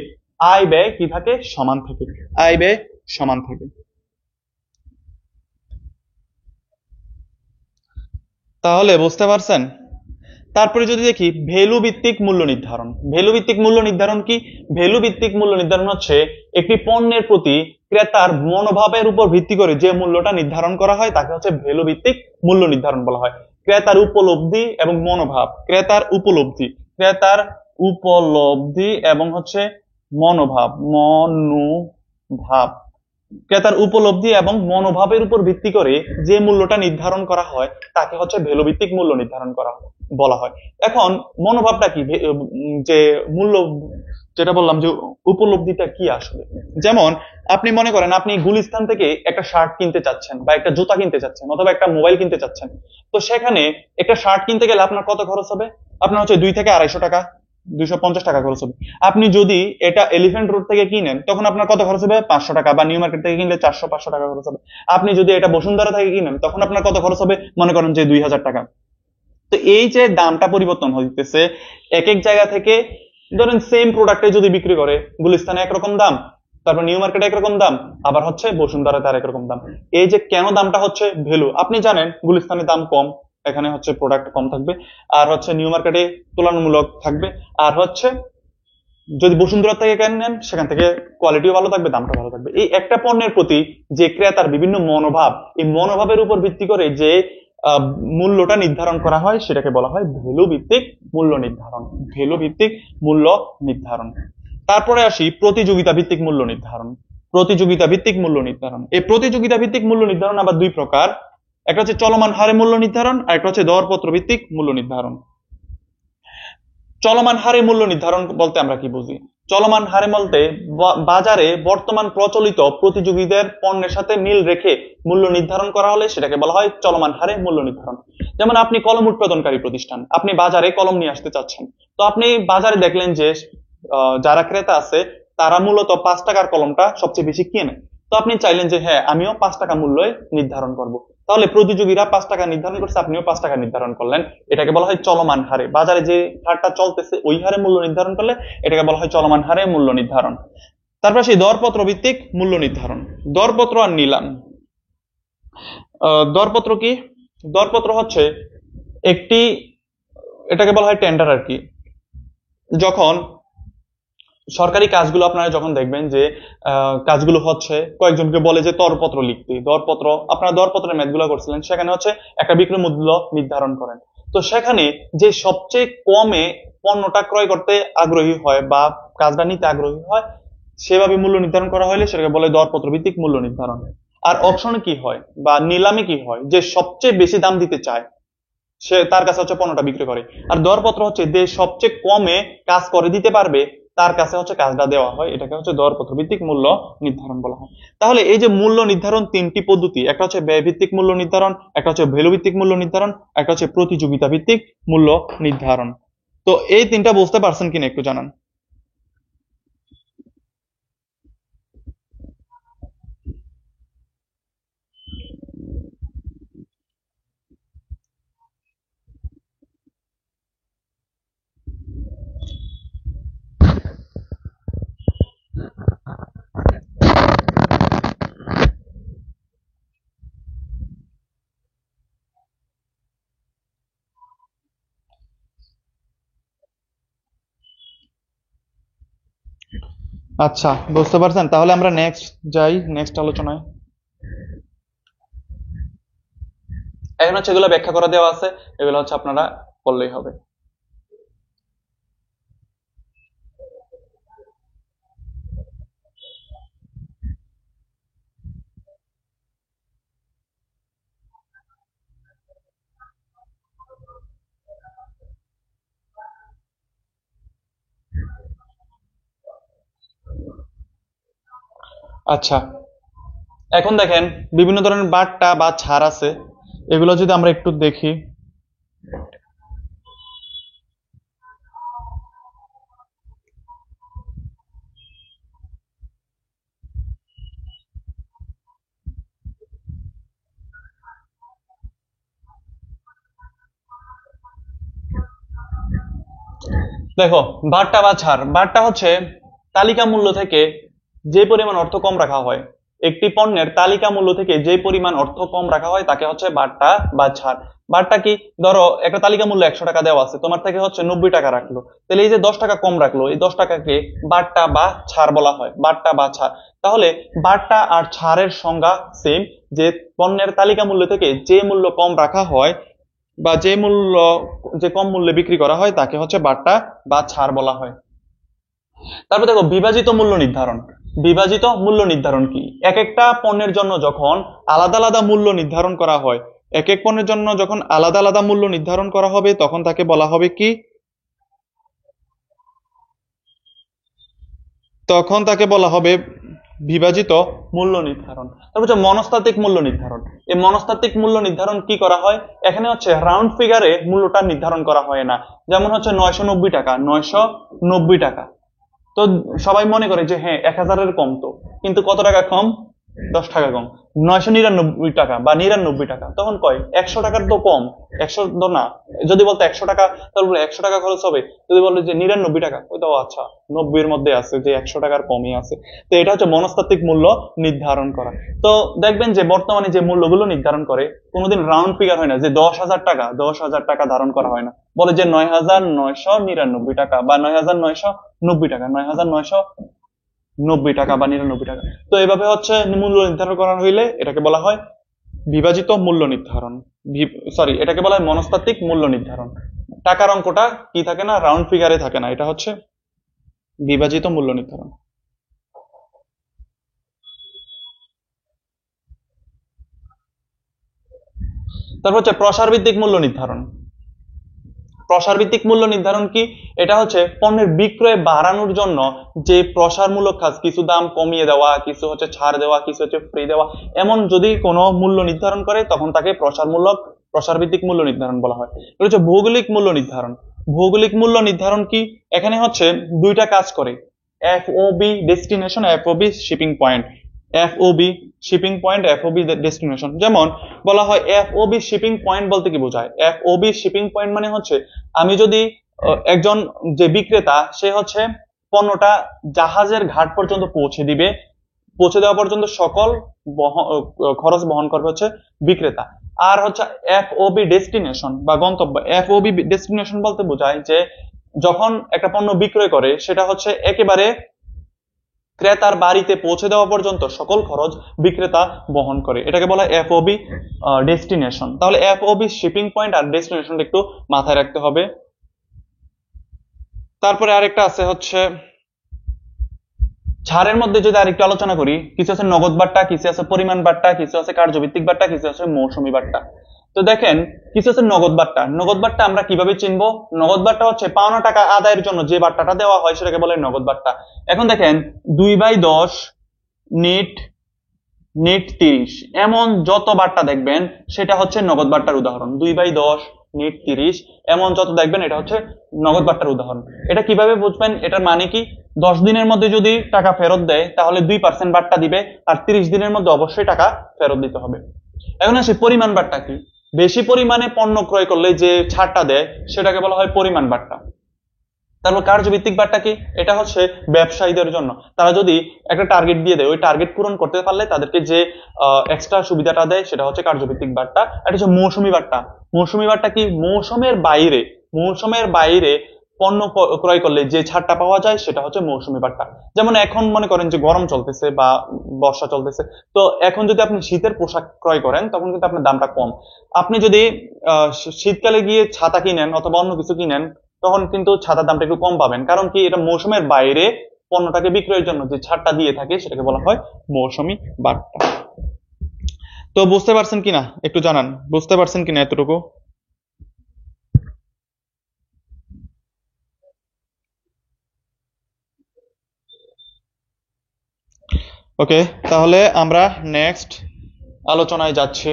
আয় ব্যয় কি থাকে? সমান থাকে। আয় ব্যয় সমান থাকে। তাহলে বুঝতে পারছেন? তারপরে যদি দেখি ভ্যালু ভিত্তিক মূল্য নির্ধারণ। ভ্যালু ভিত্তিক মূল্য নির্ধারণ কি? ভ্যালু ভিত্তিক মূল্য নির্ধারণ হচ্ছে একটি পণ্যের প্রতি ক্রেতার মনোভাবের উপর ভিত্তি করে যে মূল্যটা নির্ধারণ করা হয় তাকে হচ্ছে ভ্যালু ভিত্তিক মূল্য নির্ধারণ বলা হয়। ক্রেতার উপলব্ধি এবং মনোভাব, ক্রেতার উপলব্ধি এবং হচ্ছে মনোভাব, ক্রেতার উপলব্ধি এবং মনোভাবের উপর ভিত্তি করে যে মূল্যটা নির্ধারণ করা হয় তাকে হচ্ছে ভ্যালু ভিত্তিক মূল্য নির্ধারণ করা বলা হয়। এখন মনোভাবটা কি? যে মূল্য, যেটা বললাম যে উপলব্ধিটা কি আসলে, যেমন আপনি মনে করেন আপনি গুলিস্তান থেকে একটা শার্ট কিনতে চাচ্ছেন বা একটা জুতা কিনতে চাচ্ছেন অথবা একটা মোবাইল কিনতে চাচ্ছেন। তো সেখানে একটা শার্ট কিনতে গেলে আপনার কত খরচ হবে? আপনার হচ্ছে 200 থেকে 250 টাকা, 250 টাকা খরচ হবে। আপনি যদি এটা এলিফ্যান্ট রোড থেকে কিনেন তখন আপনার কত খরচ হবে? 500 টাকা, বা নিউ মার্কেট থেকে কিনলে 400-500 টাকা খরচ হবে। আপনি যদি এটা বসুন্ধরা থেকে কিনেন তখন আপনার কত খরচ হবে? মনে করেন যে 2000 টাকা। তো এই যে দামটা পরিবর্তন হইতেছে এক এক জায়গা থেকে, ধরেন সেম প্রোডাক্টে যদি বিক্রি করে গুলিস্তানে একরকম দাম, তারপর নিউ মার্কেটে একরকম দাম, আবার হচ্ছে বসুন্ধরা তার একরকম দাম। এই যে কেন দামটা হচ্ছে ভ্যালু, আপনি জানেন গুলিস্তানের দাম কম, এখানে হচ্ছে প্রোডাক্ট কম থাকবে, আর হচ্ছে নিউ মার্কেটে তুলনামূলক থাকবে, আর হচ্ছে যদি বসুন্ধরা থেকে কেনেন সেখান থেকে কোয়ালিটিও ভালো থাকবে, দামটা ভালো থাকবে। এই একটা পণ্যের প্রতি যে ক্রেতার বিভিন্ন মনোভাব, এই মনোভাবের উপর ভিত্তি করে যে আহ, মূল্যটা নির্ধারণ করা হয় সেটাকে বলা হয় ভ্যালু ভিত্তিক মূল্য নির্ধারণ। ভ্যালু ভিত্তিক মূল্য নির্ধারণ। তারপরে আসি প্রতিযোগিতা ভিত্তিক মূল্য নির্ধারণ। প্রতিযোগিতা ভিত্তিক মূল্য নির্ধারণ, এই প্রতিযোগিতা ভিত্তিক মূল্য নির্ধারণ আবার দুই প্রকার। একটা হচ্ছে চলমান হারে মূল্য নির্ধারণ, আর একটা হচ্ছে দরপত্র ভিত্তিক মূল্য নির্ধারণ। চলমান হারে মূল্য নির্ধারণ বলতে আমরা কি বুঝি? চলমান হারে বলতে বাজারে বর্তমান প্রচলিত প্রতিযোগীদের পণ্যের সাথে মিল রেখে মূল্য নির্ধারণ করা হলে সেটাকে বলা হয় চলমান হারে মূল্য নির্ধারণ। যেমন আপনি কলম উৎপাদনকারী প্রতিষ্ঠান, আপনি বাজারে কলম নিয়ে আসতে চাচ্ছেন। তো আপনি বাজারে দেখলেন যে যারা ক্রেতা আছে তারা মূলত 5 টাকার কলমটা সবচেয়ে বেশি কিনে। তো আপনি চাইলেন যে হ্যাঁ আমিও 5 টাকা মূল্যে নির্ধারণ করব। তাহলে প্রতিযোগীরা 5 টাকা নির্ধারণ করছে, আপনিও 5 টাকা নির্ধারণ করলেন। এটাকে বলা হয় চলমান হারে। বাজারে যে হারটা চলতেছে ওই হারে মূল্য নির্ধারণ করলে এটাকে বলা হয় চলমান হারে মূল্য নির্ধারণ। তারপর সেই দরপত্র ভিত্তিক মূল্য নির্ধারণ। দরপত্র আর নিলাম। দরপত্র কি? দরপত্র হচ্ছে একটি, এটাকে বলা হয় টেন্ডার আর কি। যখন সরকারি কাজগুলো আপনারা যখন দেখবেন যে কাজগুলো হচ্ছে, কয়েকজনকে বলে যে দরপত্র লিখতে, দরপত্র, আপনারা দরপত্রের ম্যাথগুলো করছিলেন, সেখানে হচ্ছে একটা বিক্রয় মূল্য নির্ধারণ করেন। তো সেখানে যে সবচেয়ে কমে পণ্যটা ক্রয় করতে আগ্রহী হয় বা কাজটা নিতে আগ্রহী হয় সেভাবে মূল্য নির্ধারণ করা হলে সেটাকে বলে দরপত্র ভিত্তিক মূল্য নির্ধারণ। আর অপশনে কি হয় বা নিলামে কি হয়, যে সবচেয়ে বেশি দাম দিতে চায় সে তার কাছে হচ্ছে পণ্যটা বিক্রি করে। আর দরপত্র হচ্ছে যে সবচেয়ে কমে কাজ করে দিতে পারবে তার কাছে হচ্ছে কাজটা দেওয়া হয়, এটাকে হচ্ছে দরপত্র ভিত্তিক মূল্য নির্ধারণ বলা হয়। তাহলে এই যে মূল্য নির্ধারণ তিনটি পদ্ধতি, একটা হচ্ছে ব্যয় ভিত্তিক মূল্য নির্ধারণ, একটা হচ্ছে ভ্যালু ভিত্তিক মূল্য নির্ধারণ, একটা হচ্ছে প্রতিযোগিতা ভিত্তিক মূল্য নির্ধারণ। তো এই তিনটা বুঝতে পারছেন কিনা একটু জানান। আচ্ছা, বুঝতে পারছেন। তাহলে আমরা নেক্সট যাই, নেক্সট আলোচনায়। এখন হচ্ছে এগুলো ব্যাখ্যা করা দেওয়া আছে, এগুলো হচ্ছে আপনারা করলেই হবে। আচ্ছা, এখন দেখেন বিভিন্ন ধরনের বাট্টা বা ছাড় আছে, এগুলো যদি আমরা একটু দেখি। দেখো, বাট্টা বা ছাড়, বাট্টা হচ্ছে তালিকা মূল্য থেকে যে পরিমাণ অর্থ কম রাখা হয়। একটি পণ্যের তালিকা মূল্য থেকে যে পরিমাণ অর্থ কম রাখা হয় তাকে হচ্ছে বাট্টা বা ছাড়। বাট্টা কি? ধরো একটা তালিকা মূল্য 100 টাকা দেওয়া আছে, তোমার থেকে হচ্ছে 90 টাকা রাখলো, তাহলে এই যে 10 টাকা কম রাখলো, এই 10 টাকাকে বাট্টা বা ছাড় বলা হয়, বাট্টা বা ছাড়। তাহলে বাট্টা আর ছাড়ের সংজ্ঞা সেম, যে পণ্যের তালিকা মূল্য থেকে যে মূল্য কম রাখা হয় বা যে মূল্য, যে কম মূল্যে বিক্রি করা হয় তাকে হচ্ছে বাট্টা বা ছাড় বলা হয়। তারপর দেখো, বিভাজিত মূল্য নির্ধারণ। বিভাজিত মূল্য নির্ধারণ কি? এক একটা পণ্যের জন্য যখন আলাদা আলাদা মূল্য নির্ধারণ করা হয়, এক এক পণ্যের জন্য যখন আলাদা আলাদা মূল্য নির্ধারণ করা হবে তখন তাকে বলা হবে কি? তখন তাকে বলা হবে বিভাজিত মূল্য নির্ধারণ। তারপর হচ্ছে মনস্তাত্ত্বিক মূল্য নির্ধারণ। এই মনস্তাত্ত্বিক মূল্য নির্ধারণ কি করা হয়? এখানে হচ্ছে রাউন্ড ফিগারে মূল্যটা নির্ধারণ করা হয় না। যেমন হচ্ছে 990 টাকা, 990 টাকা। তো সবাই মনে করে যে হ্যাঁ 1000-এর কম, তো কিন্তু কত টাকা কম? 10 টাকা কম। 999 টাকা বা 99 টাকা, তখন কয় 100 টাকার তো কম, 100 তো না। যদি বলতো 100 টাকা, তাহলে বলে 100 টাকা খরচ হবে। যদি বলে যে 99 টাকা, ওই তো আচ্ছা 90-এর মধ্যে আছে, যে 100 টাকার কমই আছে। তো এটা হচ্ছে মনস্তাত্ত্বিক মূল্য নির্ধারণ করা। তো দেখবেন যে বর্তমানে যে মূল্যগুলো নির্ধারণ করে, কোনোদিন রাউন্ড ফিগার হয় না, যে 10,000 টাকা, 10,000 টাকা ধারণ করা হয় না। বলে যে 9,999 টাকা বা 9,990 টাকা, 9,990 টাকা বা 99 টাকা। তো এভাবে হচ্ছে মূল্য নির্ধারণ করা হইলে এটাকে বলা হয় বিভাজিত মূল্য নির্ধারণ। সরি, এটাকে বলা হয় মনস্তাত্ত্বিক মূল্য নির্ধারণ। টাকার অঙ্কটা কি থাকে না, রাউন্ড ফিগারে থাকে না, এটা হচ্ছে বিভাজিত মূল্য নির্ধারণ। তারপর হচ্ছে প্রসার ভিত্তিক মূল্য নির্ধারণ। প্রসার ভিত্তিক মূল্য নির্ধারণ কি? এটা হচ্ছে পণ্যের বিক্রয় বাড়ানোর জন্য যে প্রসারমূলক কাজ, কিছু দাম কমিয়ে দেওয়া, কিছু হচ্ছে ছাড় দেওয়া, কিছু হচ্ছে ফ্রি দেওয়া, এমন যদি কোনো মূল্য নির্ধারণ করে তখন তাকে প্রসার ভিত্তিক মূল্য নির্ধারণ বলা হয়। এটা হচ্ছে ভৌগোলিক মূল্য নির্ধারণ। ভৌগোলিক মূল্য নির্ধারণ কি? এখানে হচ্ছে দুইটা কাজ করে, FOB destination, FOB shipping point. FOB shipping point, FOB destination. যেমন বলা হয় এফওবি শিপিং পয়েন্ট বলতে কি বোঝায়? এফওবি শিপিং পয়েন্ট মানে হচ্ছে আমি যদি একজন যে বিক্রেতা, সে হচ্ছে পণ্যটা জাহাজের ঘাট পর্যন্ত পৌঁছে দিবে, পৌঁছে দেওয়া পর্যন্ত সকল খরচ বহন করবে হচ্ছে বিক্রেতা। আর হচ্ছে এফওবি ডেস্টিনেশন বা গন্তব্য। এফওবি ডেস্টিনেশন বলতে বোঝায় যে যখন একটা পণ্য বিক্রয় করে সেটা হচ্ছে একেবারে ক্রেতার বাড়িতে পৌঁছে দেওয়া পর্যন্ত সকল খরচ বিক্রেতা বহন করে, এটাকে বলা হয় এফওবি ডেস্টিনেশন। তাহলে এফওবি শিপিং পয়েন্ট আর ডেস্টিনেশনটা একটু মাথায় রাখতে হবে। তারপরে আরেকটা আছে হচ্ছে ছাড়ের মধ্যে যদি আরেকটু আলোচনা করি, কিছু আছে নগদ বাট্টা, কিছু আছে পরিমাণ বাট্টা, কিছু আছে কার্যভিত্তিক বাট্টা, কিছু আছে মৌসুমী বাট্টা। তো দেখেন, কিছু আছে নগদ বাট্টা। নগদ বাট্টা আমরা কিভাবে চিনবো? নগদ বাট্টা হচ্ছে পাওনা টাকা আদায়ের জন্য যে বাট্টাটা দেওয়া হয় সেটাকে বলে নগদ বাট্টা। এখন দেখেন 2/10 নিট, নিট 30, এমন যত বাট্টা দেখবেন সেটা হচ্ছে নগদ বাট্টার উদাহরণ। 2/10 নিট 30, এমন যত দেখবেন এটা হচ্ছে নগদ বাট্টার উদাহরণ। এটা কিভাবে বুঝবেন? এটার মানে কি? 10 দিনের মধ্যে যদি টাকা ফেরত দেয় তাহলে 2% বাট্টা দিবে, আর 30 দিনের মধ্যে অবশ্যই টাকা ফেরত দিতে হবে। এখন আসে পরিমাণ বাট্টা কি? বেশি পরিমাণে পণ্য ক্রয় করলে যে ছাড়টা দেয় সেটাকে বলা হয় পরিমাণ বাট্টা। তারপর কার্যভিত্তিক বার্তা কি? এটা হচ্ছে ব্যবসায়ীদের জন্য, তারা যদি একটা টার্গেট দিয়ে দেয়, ওই টার্গেট পূরণ করতে পারলে তাদেরকে যে এক্সট্রা সুবিধাটা দেয় সেটা হচ্ছে কার্যভিত্তিক বার্তা। এটা হচ্ছে মৌসুমী বার্তা। মৌসুমী বার্তা কি? মৌসুমের বাইরে পণ্য ক্রয় করলে যে ছাড়টা পাওয়া যায় সেটা হচ্ছে মৌসুমী বার্তা। যেমন এখন মনে করেন যে গরম চলতেছে বা বর্ষা চলতেছে, তো এখন যদি আপনি শীতের পোশাক ক্রয় করেন তখন কিন্তু আপনার দামটা কম। আপনি যদি শীতকালে গিয়ে ছাতা কিনেন অথবা অন্য কিছু কিনেন তখন কিন্তু ছাতার দামটা একটু কম পাবেন, কারণ কি? এটা মৌসুমের বাইরে পণ্যটাকে বিক্রয়ের জন্য যে ছাড়টা দিয়ে থাকে সেটাকে বলা হয় মৌসুমী বার্তা। তো বুঝতে পারছেন কিনা একটু জানান, বুঝতে পারছেন কিনা এতটুকু? ওকে, তাহলে আমরা নেক্সট আলোচনায় যাচ্ছি।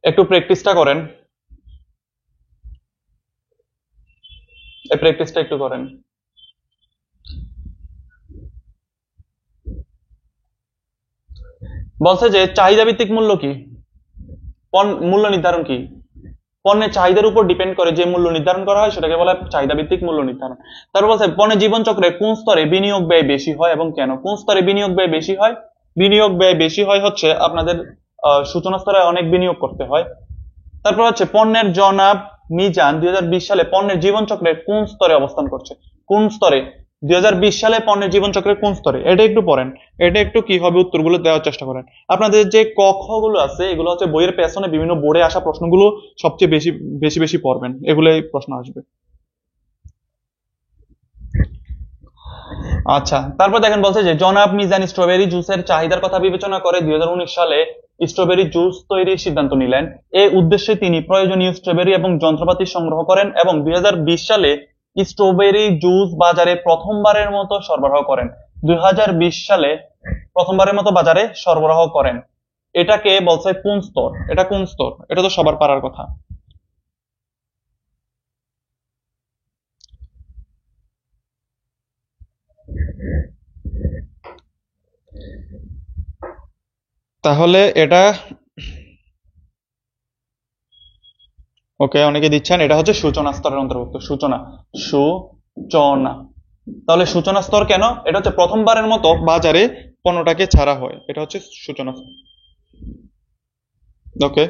একটু প্র্যাকটিসটা করেন, এই প্র্যাকটিসটা একটু করেন। বলছে যে চাহিদা ভিত্তিক মূল্য কি? মূল্য নির্ধারণ কি? পণ্যের চাহিদার উপর ডিপেন্ড করে যে মূল্য নির্ধারণ করা হয় সেটাকে বলা হয় চাহিদা ভিত্তিক মূল্য নির্ধারণ। তারপর বলছে পণ্যের জীবন চক্রে কোন স্তরে বিনিয়োগ ব্যয় বেশি হয় এবং কেন? কোন স্তরে বিনিয়োগ ব্যয় বেশি হয়? বিনিয়োগ ব্যয় বেশি হয় হচ্ছে আপনাদের সূচনা স্তরে অনেক বিনিয়োগ করতে হয়। তারপর হচ্ছে পণ্যের জনাব মিজান 2020 সালে পণ্যের জীবন চক্রের কোন স্তরে অবস্থান করছে? কোন স্তরে? 2020 সালে পণ্যের জীবন চক্রের কোন স্তরে? এটা একটু পড়েন, এটা একটু কি হবে উত্তরগুলো দেওয়ার চেষ্টা করেন। আপনাদের যে ক খ গুলো আছে এগুলো হচ্ছে বইয়ের পেছনে বিভিন্ন বোর্ডে আসা প্রশ্নগুলো সবচেয়ে বেশি বেশি বেশি পড়বেন, এগুলোই প্রশ্ন আসবে। আচ্ছা, তারপর দেখেন বলছে যে জনাব মিজান স্ট্রবেরি জুসের চাহিদার কথা বিবেচনা করে 2019 সালে স্ট্রবেরি জুস তৈরির সিদ্ধান্ত নিলেন। এই উদ্দেশ্যে তিনি প্রয়োজনীয় স্ট্রবেরি এবং যন্ত্রপাতি সংগ্রহ করেন এবং 2020 সালে স্ট্রবেরি জুস বাজারে প্রথমবারের মতো সরবরাহ করেন। 2020 সালে প্রথমবারের মতো বাজারে সরবরাহ করেন। এটাকে বলছে কোন স্তর? এটা কোন স্তর? এটা তো সবার পারার কথা। তাহলে এটা ওকে, অনেকে দিচ্ছেন এটা হচ্ছে সূচনা স্তরের অন্তর্ভুক্ত। সূচনা। তাহলে সূচনা স্তর কেন? এটা হচ্ছে প্রথমবারের মতো বাজারে পণ্যটাকে ছাড়া হয়, এটা হচ্ছে সূচনা স্তর। ওকে,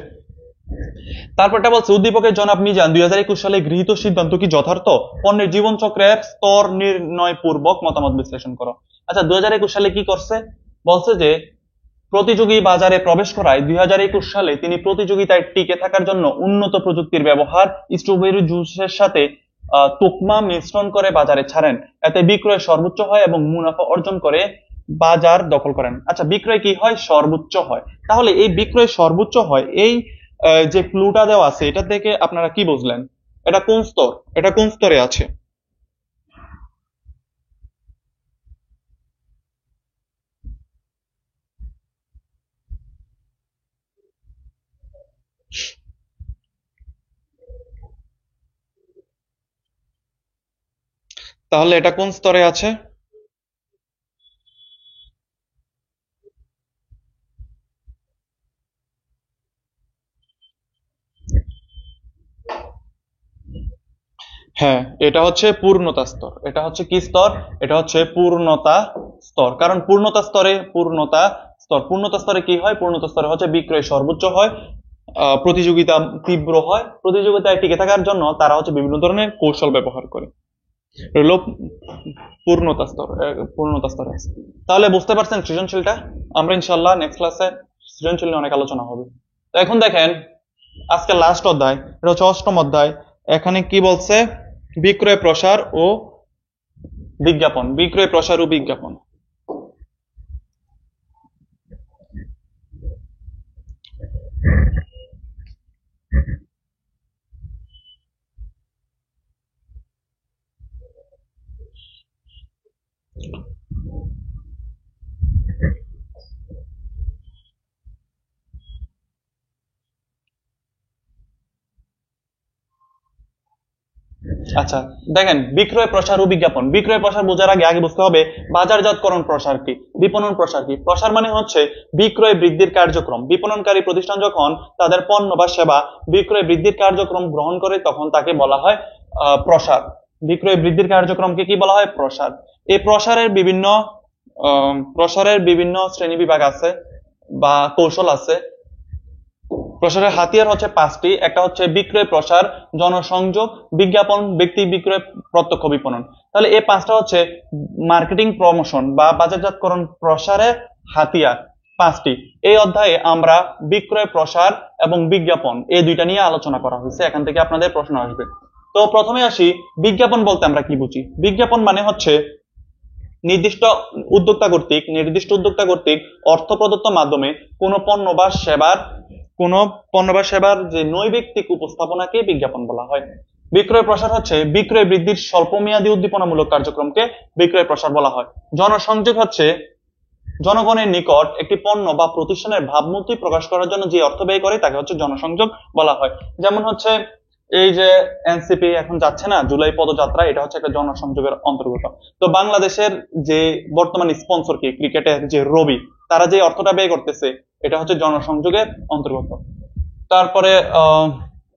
তারপরটা বলছে উদ্দীপকের জনাব মিজান 2021 সালে গৃহীত সিদ্ধান্ত কি যথার্থ? পণ্যের জীবন চক্রের স্তর নির্ণয় পূর্বক মতামত বিশ্লেষণ করো। আচ্ছা, 2021 সালে কি করছে? বলছে যে প্রতিযোগী বাজারে প্রবেশ করায় 2021 সালে তিনি প্রতিযোগিতায় টিকে থাকার জন্য উন্নত প্রযুক্তির ব্যবহার, স্ট্রবেরি জুসের সাথে তোকমা মিশ্রণ করে বাজারে ছাড়েন। এতে বিক্রয় সর্বোচ্চ হয় এবং মুনাফা অর্জন করে বাজার দখল করেন। আচ্ছা, বিক্রয় কি হয়? সর্বোচ্চ হয়। তাহলে এই বিক্রয় সর্বোচ্চ হয়, এই যে ক্লুটা দেওয়া আছে এটা থেকে আপনারা কি বুঝলেন? এটা কোন স্তর? এটা কোন স্তরে আছে? তাহলে এটা কোন স্তরে আছে? হ্যাঁ, এটা হচ্ছে পূর্ণতা স্তর। এটা হচ্ছে কি স্তর? এটা হচ্ছে পূর্ণতা স্তর। কারণ পূর্ণতা স্তরে পূর্ণতা স্তরে কি হয়? পূর্ণতা স্তরে হচ্ছে বিক্রয় সর্বোচ্চ হয়, প্রতিযোগিতা তীব্র হয়, প্রতিযোগিতায় টিকে থাকার জন্য তারা হচ্ছে বিভিন্ন ধরনের কৌশল ব্যবহার করে। এগুলো পূর্ণতা স্তরে আছে। তাহলে বুঝতে পারছেন সৃজনশীলটা? আমরা ইনশাল্লাহ নেক্সট ক্লাসে সৃজনশীল নিয়ে অনেক আলোচনা হবে। তো এখন দেখেন আজকে লাস্ট অধ্যায়, এটা হচ্ছে অষ্টম অধ্যায়। এখানে কি বলছে? বিক্রয় প্রসার ও বিজ্ঞাপন। বিক্রয় প্রসার ও বিজ্ঞাপন। আচ্ছা, দেখেন বিক্রয় প্রসার ও বিজ্ঞাপন। বিক্রয় প্রসার বোঝার আগে আগে বুঝতে হবে বাজারজাতকরণ প্রসার কি, বিপণন প্রসার কি। প্রসার মানে হচ্ছে বিক্রয় বৃদ্ধির কার্যক্রম। বিপণনকারী প্রতিষ্ঠান যখন তাদের পণ্য বা সেবা বিক্রয় বৃদ্ধির কার্যক্রম গ্রহণ করে তখন তাকে বলা হয় প্রসার। বিক্রয় বৃদ্ধির কার্যক্রমকে কি বলা হয়? প্রসার। এই প্রসারের বিভিন্ন শ্রেণী বিভাগ আছে বা কৌশল আছে। প্রসারের হাতিয়ার হচ্ছে পাঁচটি। একটা হচ্ছে বিক্রয় প্রসার, জনসংযোগ, বিজ্ঞাপন, ব্যক্তি বিক্রয়, প্রত্যক্ষ বিপণন। তাহলে এই পাঁচটা হচ্ছে মার্কেটিং প্রমোশন বা বাজারজাতকরণ প্রসারের হাতিয়ার পাঁচটি। এই অধ্যায়ে আমরা বিক্রয় প্রসার এবং বিজ্ঞাপন এই দুইটা নিয়ে আলোচনা করা হয়েছে। এখান থেকে আপনাদের প্রশ্ন আসবে। তো প্রথমে আসি, বিজ্ঞাপন বলতে আমরা কি বুঝি? বিজ্ঞাপন মানে হচ্ছে নির্দিষ্ট উদ্যোক্তা কর্তৃক অর্থ প্রদত্ত মাধ্যমে কোনো পণ্য বা সেবার যে নৈর্ব্যক্তিক উপস্থাপনাকে বিজ্ঞাপন বলা হয়। বিক্রয় প্রসার হচ্ছে বিক্রয় বৃদ্ধির স্বল্পমেয়াদী উদ্দীপনামূলক কার্যক্রমকে বিক্রয় প্রসার বলা হয়। জনসংযোগ হচ্ছে জনগণের নিকট একটি পণ্য বা প্রতিষ্ঠানের ভাবমূর্তি প্রকাশ করার জন্য যে অর্থ ব্যয় করে তাকে হচ্ছে জনসংযোগ বলা হয়। যেমন হচ্ছে এই যে এনসিপি এখন যাচ্ছে না জুলাই পদযাত্রা, এটা হচ্ছে একটা জনসংযোগের অন্তর্গত। তো বাংলাদেশের যে বর্তমান স্পন্সর কি ক্রিকেটের যে রবি, তারা যে অর্থটা ব্যয় করতেছে এটা হচ্ছে জনসংযোগের অন্তর্গত। তারপরে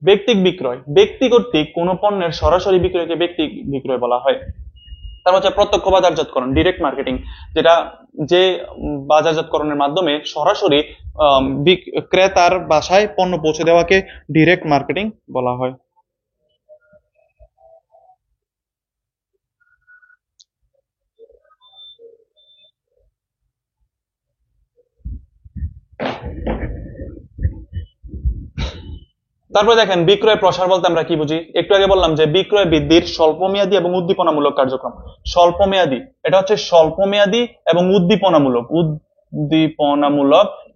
ব্যক্তিক বিক্রয়, ব্যক্তি কর্তৃক কোন পণ্যের সরাসরি বিক্রয়কে ব্যক্তিক বিক্রয় বলা হয়। তারপর হচ্ছে প্রত্যক্ষ বাজারজাতকরণ, ডিরেক্ট মার্কেটিং, যেটা যে বাজারজাতকরণের মাধ্যমে সরাসরি ক্রেতার বাসায় পণ্য পৌঁছে দেওয়াকে ডিরেক্ট মার্কেটিং বলা হয়। তারপরে দেখেন বিক্রয় প্রসার বলতে আমরা কি বুঝি। একটু আগে বললাম যে বিক্রয় বৃদ্ধির স্বল্পমেয়াদী এবং উদ্দীপনামূলক কার্যক্রম। স্বল্পমেয়াদী, এটা হচ্ছে স্বল্পমেয়াদী এবং উদ্দীপনামূলক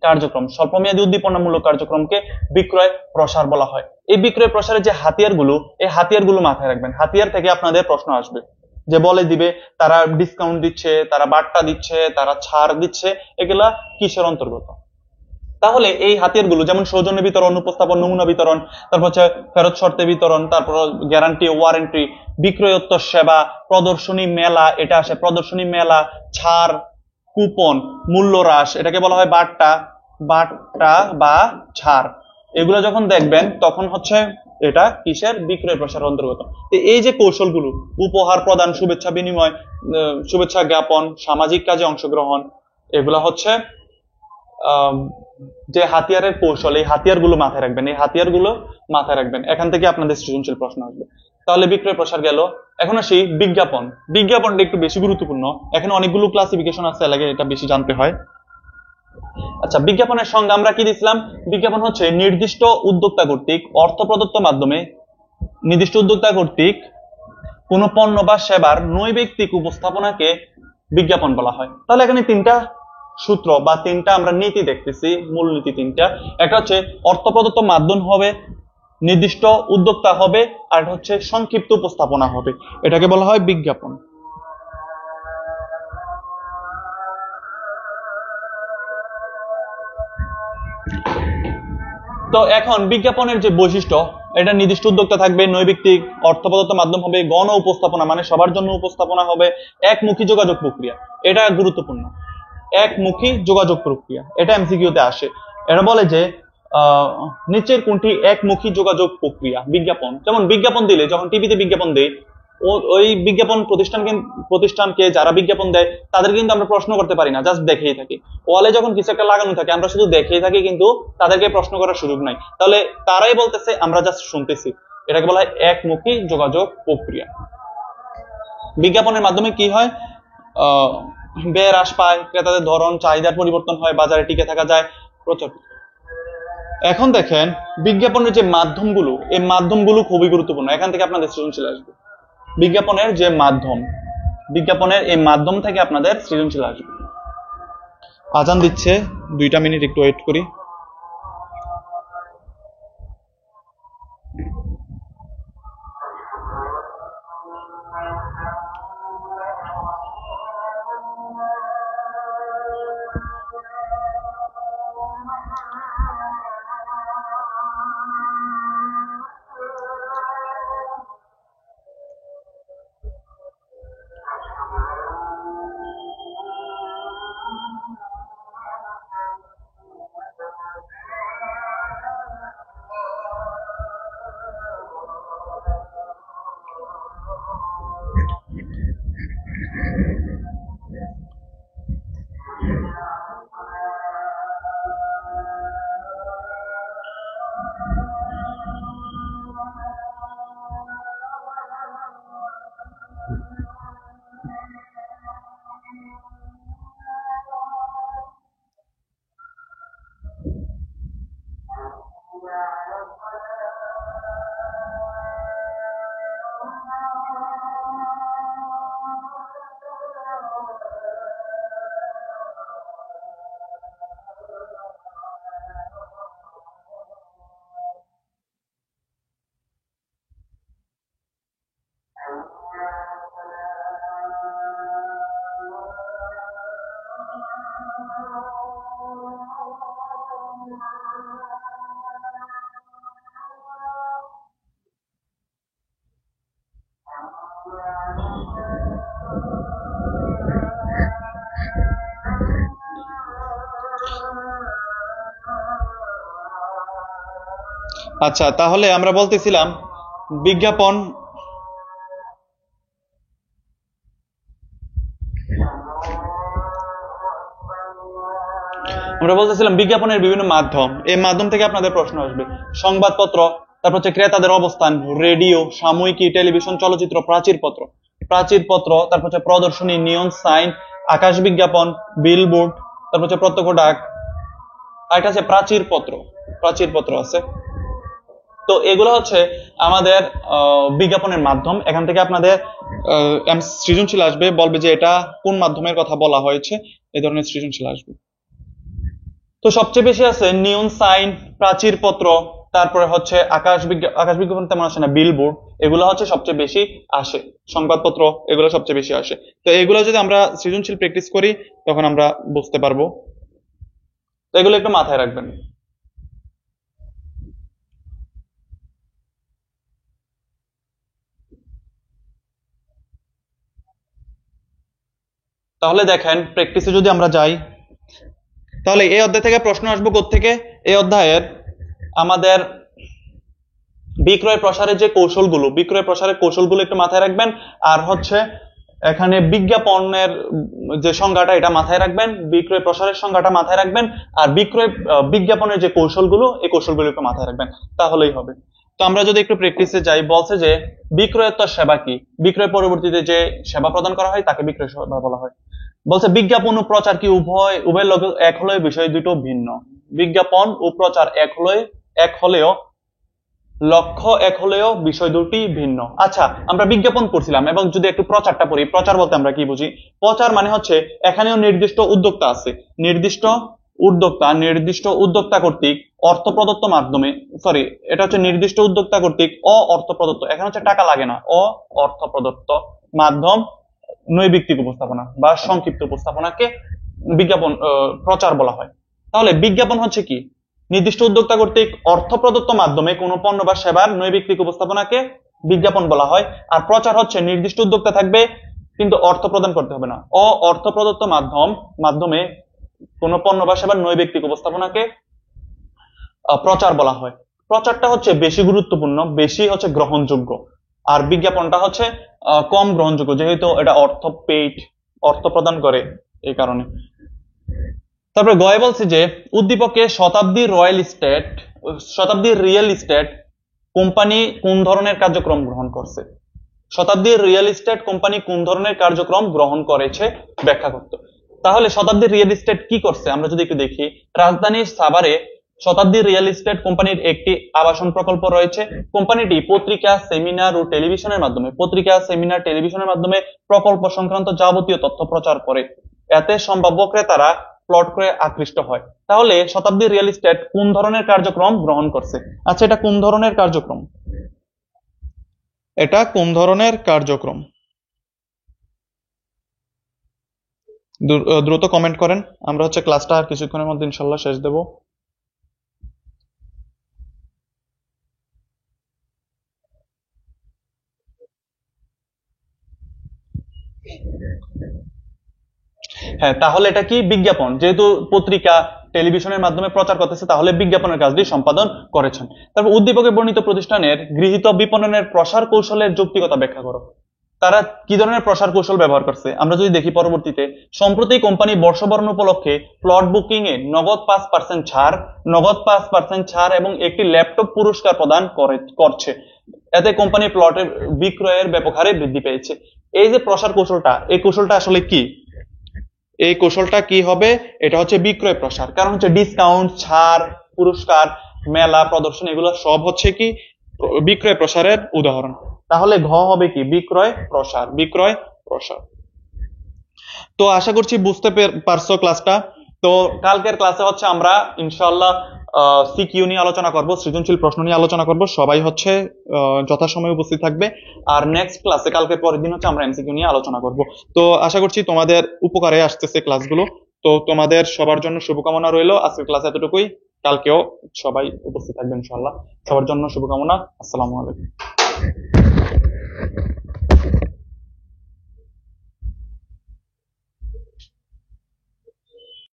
কার্যক্রম। স্বল্পমেয়াদী উদ্দীপনামূলক কার্যক্রমকে বিক্রয় প্রসার বলা হয়। এই বিক্রয় প্রসারের যে হাতিয়ারগুলো, এই হাতিয়ারগুলো মাথায় রাখবেন। হাতিয়ার থেকে আপনাদের প্রশ্ন আসবে, যে বলে দিবে তারা ডিসকাউন্ট দিচ্ছে, তারা বাট্টা দিচ্ছে, তারা ছাড় দিচ্ছে, এগুলা কিসের অন্তর্গত। তাহলে এই হাতিয়ারগুলো যেমন সৌজন্য বিতরণ, উপস্থাপন, নমুনা বিতরণ, তারপর হচ্ছে ফেরত শর্তে বিতরণ, তারপর গ্যারান্টি, ওয়ারেন্টি, বিক্রয়োত্তর সেবা, প্রদর্শনী মেলা, এটা আসে প্রদর্শনী মেলা, ছাড়, কুপন, মূল্য হ্রাস, এটাকে বলা হয় বাট্টা, বাট্টা বা ছাড়। এগুলো যখন দেখবেন তখন হচ্ছে এটা কিসের, বিক্রয় প্রসারের অন্তর্গত। তো এই যে কৌশলগুলো, উপহার প্রদান, শুভেচ্ছা বিনিময়, শুভেচ্ছা জ্ঞাপন, সামাজিক কাজে অংশগ্রহণ, এগুলা হচ্ছে যে হাতিয়ারের কৌশল, এই হাতিয়ারগুলো মাথায় রাখবেন, এই হাতিয়ারগুলো মাথায় রাখবেন। এখান থেকে আপনাদের সৃজনশীল প্রশ্ন আসবে। তাহলে বিক্রয় প্রসার গেল। এখন আসি বিজ্ঞাপন। বিজ্ঞাপনটা একটু বেশি গুরুত্বপূর্ণ, এখানে অনেকগুলো ক্লাসিফিকেশন আছে, লাগে এটা বেশি জানতে হয়। আচ্ছা, বিজ্ঞাপনের সঙ্গে আমরা কি দিছিলাম? বিজ্ঞাপন হচ্ছে নির্দিষ্ট উদ্যোক্তা কর্তৃক অর্থ প্রদত্ত মাধ্যমে নির্দিষ্ট উদ্যোক্তা কর্তৃক কোন পণ্য বা সেবার নৈর্ব্যক্তিক উপস্থাপনাকে বিজ্ঞাপন বলা হয়। তাহলে এখানে তিনটা সূত্র বা তিনটা আমরা নীতি দেখতেছি, মূলনীতি তিনটা। একটা হচ্ছে অর্থ প্রদত্ত মাধ্যম হবে, নির্দিষ্ট উদ্যোক্তা হবে, আর হচ্ছে সংক্ষিপ্ত উপস্থাপনা হবে, এটাকে বলা হয় বিজ্ঞাপন। তো এখন বিজ্ঞাপনের যে বৈশিষ্ট্য, এটা নির্দিষ্ট উদ্যোক্তা থাকবে, নৈর্ব্যক্তিক, অর্থ প্রদত্ত মাধ্যম হবে, গণ উপস্থাপনা মানে সবার জন্য উপস্থাপনা হবে, একমুখী যোগাযোগ প্রক্রিয়া, এটা গুরুত্বপূর্ণ। একমুখী যোগাযোগ প্রক্রিয়া, এটা এমসিকিউতে আসে। এটা বলে যে নিচের কোনটি একমুখী যোগাযোগ প্রক্রিয়া। বিজ্ঞাপন, যেমন বিজ্ঞাপন দিলে, যখন টিভিতে বিজ্ঞাপন দেয়, ওই বিজ্ঞাপন প্রতিষ্ঠানকে যারা বিজ্ঞাপন দেয় তাদের কিন্তু আমরা প্রশ্ন করতে পারি না, জাস্ট দেখেই থাকি। ওয়ালে যখন কিছু একটা লাগানো থাকে আমরা শুধু দেখেই থাকি, কিন্তু তাদেরকে প্রশ্ন করার সুযোগ নাই। তাহলে তারাই বলতেছে, আমরা জাস্ট শুনতেছি। এটাকে বলা হয় একমুখী যোগাযোগ প্রক্রিয়া। বিজ্ঞাপনের মাধ্যমে কি হয়? ব্যয় হ্রাস পায়, ক্রেতাদের ধরন চাহিদার পরিবর্তন হয়, বাজারে টিকে থাকা যায়, প্রচার। এখন দেখেন বিজ্ঞাপনের যে মাধ্যমগুলো, এই মাধ্যমগুলো খুবই গুরুত্বপূর্ণ। এখান থেকে আপনাদের সৃজনশীল আসবে। বিজ্ঞাপনের যে মাধ্যম, বিজ্ঞাপনের এই মাধ্যম থেকে আপনাদের সৃজনশীল আসবে। আজান দিচ্ছে, 2টা মিনিট একটু ওয়েট করি। আচ্ছা, তাহলে আমরা বলতেছিলাম বিজ্ঞাপন, বিজ্ঞাপনের বিভিন্ন মাধ্যম, এই মাধ্যম থেকে আপনাদের প্রশ্ন আসবে। সংবাদপত্র, তারপর হচ্ছে ক্রেতাদের অবস্থান, রেডিও, সাময়িকী, টেলিভিশন, চলচ্চিত্র, প্রাচীরপত্র, তারপর হচ্ছে প্রদর্শনী, নিয়ন সাইন, আকাশ বিজ্ঞাপন, বিলবোর্ড, তারপর হচ্ছে প্রত্যক্ষ ডাক, আর এটা আছে প্রাচীরপত্র। প্রাচীরপত্র আছে। তো এগুলো হচ্ছে আমাদের বিজ্ঞাপনের মাধ্যম। এখান থেকে আপনাদের সৃজনশীল আসবে, বলবে যে এটা কোন মাধ্যমের কথা বলা হয়েছে, এই ধরনের সৃজনশীল আসবে। তো সবচেয়ে বেশি আছে নিয়ন সাইন, প্রাচীরপত্র, তারপরে হচ্ছে আকাশ বিজ্ঞাপন তেমন আসে না, বিলবোর্ড, এগুলো হচ্ছে সবচেয়ে বেশি আসে। সংবাদপত্র, এগুলো সবচেয়ে বেশি আসে। তো এগুলো যদি আমরা সৃজনশীল প্র্যাকটিস করি তখন আমরা বুঝতে পারবো। তো এগুলো একটু মাথায় রাখবেন। তাহলে দেখেন, প্র্যাকটিসে যদি আমরা যাই, তাহলে এই অধ্যায় থেকে প্রশ্ন আসবো কোত্থেকে? এই অধ্যায়ের আমাদের বিক্রয় প্রসারের কৌশলগুলো একটু মাথায় রাখবেন। আর হচ্ছে এখানে বিজ্ঞাপনের যে সংজ্ঞাটা, এটা মাথায় রাখবেন, বিক্রয় প্রসারের সংজ্ঞাটা মাথায় রাখবেন, আর বিজ্ঞাপনের যে কৌশলগুলো, এই কৌশলগুলো একটু মাথায় রাখবেন, তাহলেই হবে। তো আমরা যদি একটু প্র্যাকটিসে যাই, বলছে যে বিক্রয়োত্তর সেবা কি? বিক্রয় পরবর্তীতে যে সেবা প্রদান করা হয় তাকে বিক্রয় সেবা বলা হয়। বলছে বিজ্ঞাপন ও প্রচার কি উভয় লগে এক হলেও বিষয় দুটো ভিন্ন। বিজ্ঞাপন ও প্রচার এক হলেও লক্ষ্য এক হলেও বিষয় দুটি ভিন্ন। আচ্ছা, আমরা বিজ্ঞাপন করছিলাম, এবং যদি একটু প্রচারটা পড়ি, প্রচার বলতে আমরা কি বুঝি? প্রচার মানে হচ্ছে এখানেও নির্দিষ্ট উদ্যোক্তা আছে, নির্দিষ্ট উদ্যোক্তা কর্তৃক অর্থ প্রদত্ত মাধ্যমে, সরি, এটা হচ্ছে নির্দিষ্ট উদ্যোক্তা কর্তৃক অর্থ প্রদত্ত, এখানে হচ্ছে টাকা লাগে না, অর্থ প্রদত্ত মাধ্যম নৈবিত্তিক উপস্থাপনা বা সংক্ষিপ্ত উপস্থাপনাকে বিজ্ঞাপন প্রচার বলা হয়। তাহলে বিজ্ঞাপন হচ্ছে কি? নির্দিষ্ট উদ্যোক্তা কর্তৃক অর্থ প্রদত্ত মাধ্যমে কোনো পণ্য বা সেবার নৈবিত্তিক উপস্থাপনাকে বিজ্ঞাপন বলা হয়। আর প্রচার হচ্ছে নির্দিষ্ট উদ্যোক্তা থাকবে কিন্তু অর্থ প্রদান করতে হবে না, অর্থ প্রদত্ত মাধ্যমে কোনো পণ্য বা সেবার নৈবিত্তিক উপস্থাপনাকে প্রচার বলা হয়। প্রচারটা হচ্ছে বেশি গুরুত্বপূর্ণ, বেশি হচ্ছে গ্রহণযোগ্য, আর বিজ্ঞাপনটা হচ্ছে কম গ্রহণযোগ্য, যেহেতু এটা অর্থ প্রদান করে, এই কারণে। তারপরে গয়ে বলছে যে উদ্দীপকে শতাব্দীর রিয়েল এস্টেট কোম্পানি কোন ধরনের কার্যক্রম গ্রহণ করছে। শতাব্দীর রিয়েল এস্টেট কোম্পানি কোন ধরনের কার্যক্রম গ্রহণ করেছে ব্যাখ্যা করতে। তাহলে শতাব্দীর রিয়েল এস্টেট কি করছে আমরা যদি একটু দেখি, রাজধানীর সাভারে শতাব্দী রিয়েল এস্টেট কোম্পানির একটি আবাসন প্রকল্প রয়েছে। কোম্পানিটি পত্রিকা, সেমিনার ও টেলিভিশনের মাধ্যমে প্রকল্প সংক্রান্ত যাবতীয় তথ্য প্রচার করে। এতে সম্ভাব্য ক্রেতারা প্লট করে আকৃষ্ট হয়। তাহলে শতাব্দী রিয়েল এস্টেট কোন ধরনের কার্যক্রম গ্রহণ করছে? আচ্ছা, এটা কোন ধরনের কার্যক্রম? দ্রুত কমেন্ট করেন, আমরা হচ্ছে ক্লাসটা আর কিছুক্ষণের মধ্যে ইনশাল্লাহ শেষ দেব। হ্যাঁ, তাহলে এটা কি? বিজ্ঞাপন। যেহেতু পত্রিকা, টেলিভিশনের মাধ্যমে প্রচার করতেছে, তাহলে বিজ্ঞাপনের কাজটি সম্পাদন করেছেন। তারপর উদ্দীপকে বর্ণিত প্রতিষ্ঠানের গৃহীত বিপণনের প্রসার কৌশলের যৌক্তিকতা ব্যাখ্যা করো। তারা কি ধরনের প্রসার কৌশল ব্যবহার করছে আমরা যদি দেখি পরবর্তীতে। সম্প্রতি কোম্পানি বর্ষবরণ উপলক্ষে প্লট বুকিং এ নগদ 5% ছাড় এবং একটি ল্যাপটপ পুরস্কার প্রদান করছে। এতে কোম্পানির প্লটের বিক্রয়ের ব্যাপক হারে বৃদ্ধি পেয়েছে। এই যে প্রসার কৌশলটা, এই কৌশলটা আসলে কি? এই কৌশলটা কি হবে? এটা হচ্ছে বিক্রয় প্রসার। কারণ হচ্ছে ডিসকাউন্ট, ছাড়, পুরস্কার, মেলা, প্রদর্শন, এগুলো সব হচ্ছে কি বিক্রয় প্রসারের উদাহরণ। তাহলে ঘ হবে কি? বিক্রয় প্রসার। তো আশা করছি বুঝতে পারছো ক্লাসটা। তো কালকের ক্লাসে হচ্ছে আমরা ইনশাআল্লাহ সিকিউ নিয়ে আলোচনা করব, সৃজনশীল প্রশ্ন নিয়ে আলোচনা করব। সবাই হচ্ছে যথাসময়ে উপস্থিত থাকবে। আর নেক্সট ক্লাসে, কালকের পরের দিন হচ্ছে আমরা এমসিকিউ নিয়ে আলোচনা করব। তো আশা করছি তোমাদের উপকারে আসতেছে ক্লাসগুলো। তো তোমাদের সবার জন্য শুভকামনা রইলো। আজকের ক্লাস এতটুকুই, কালকেও সবাই উপস্থিত থাকবেন ইনশাআল্লাহ। সবার জন্য শুভকামনা। আসসালামু আলাইকুম।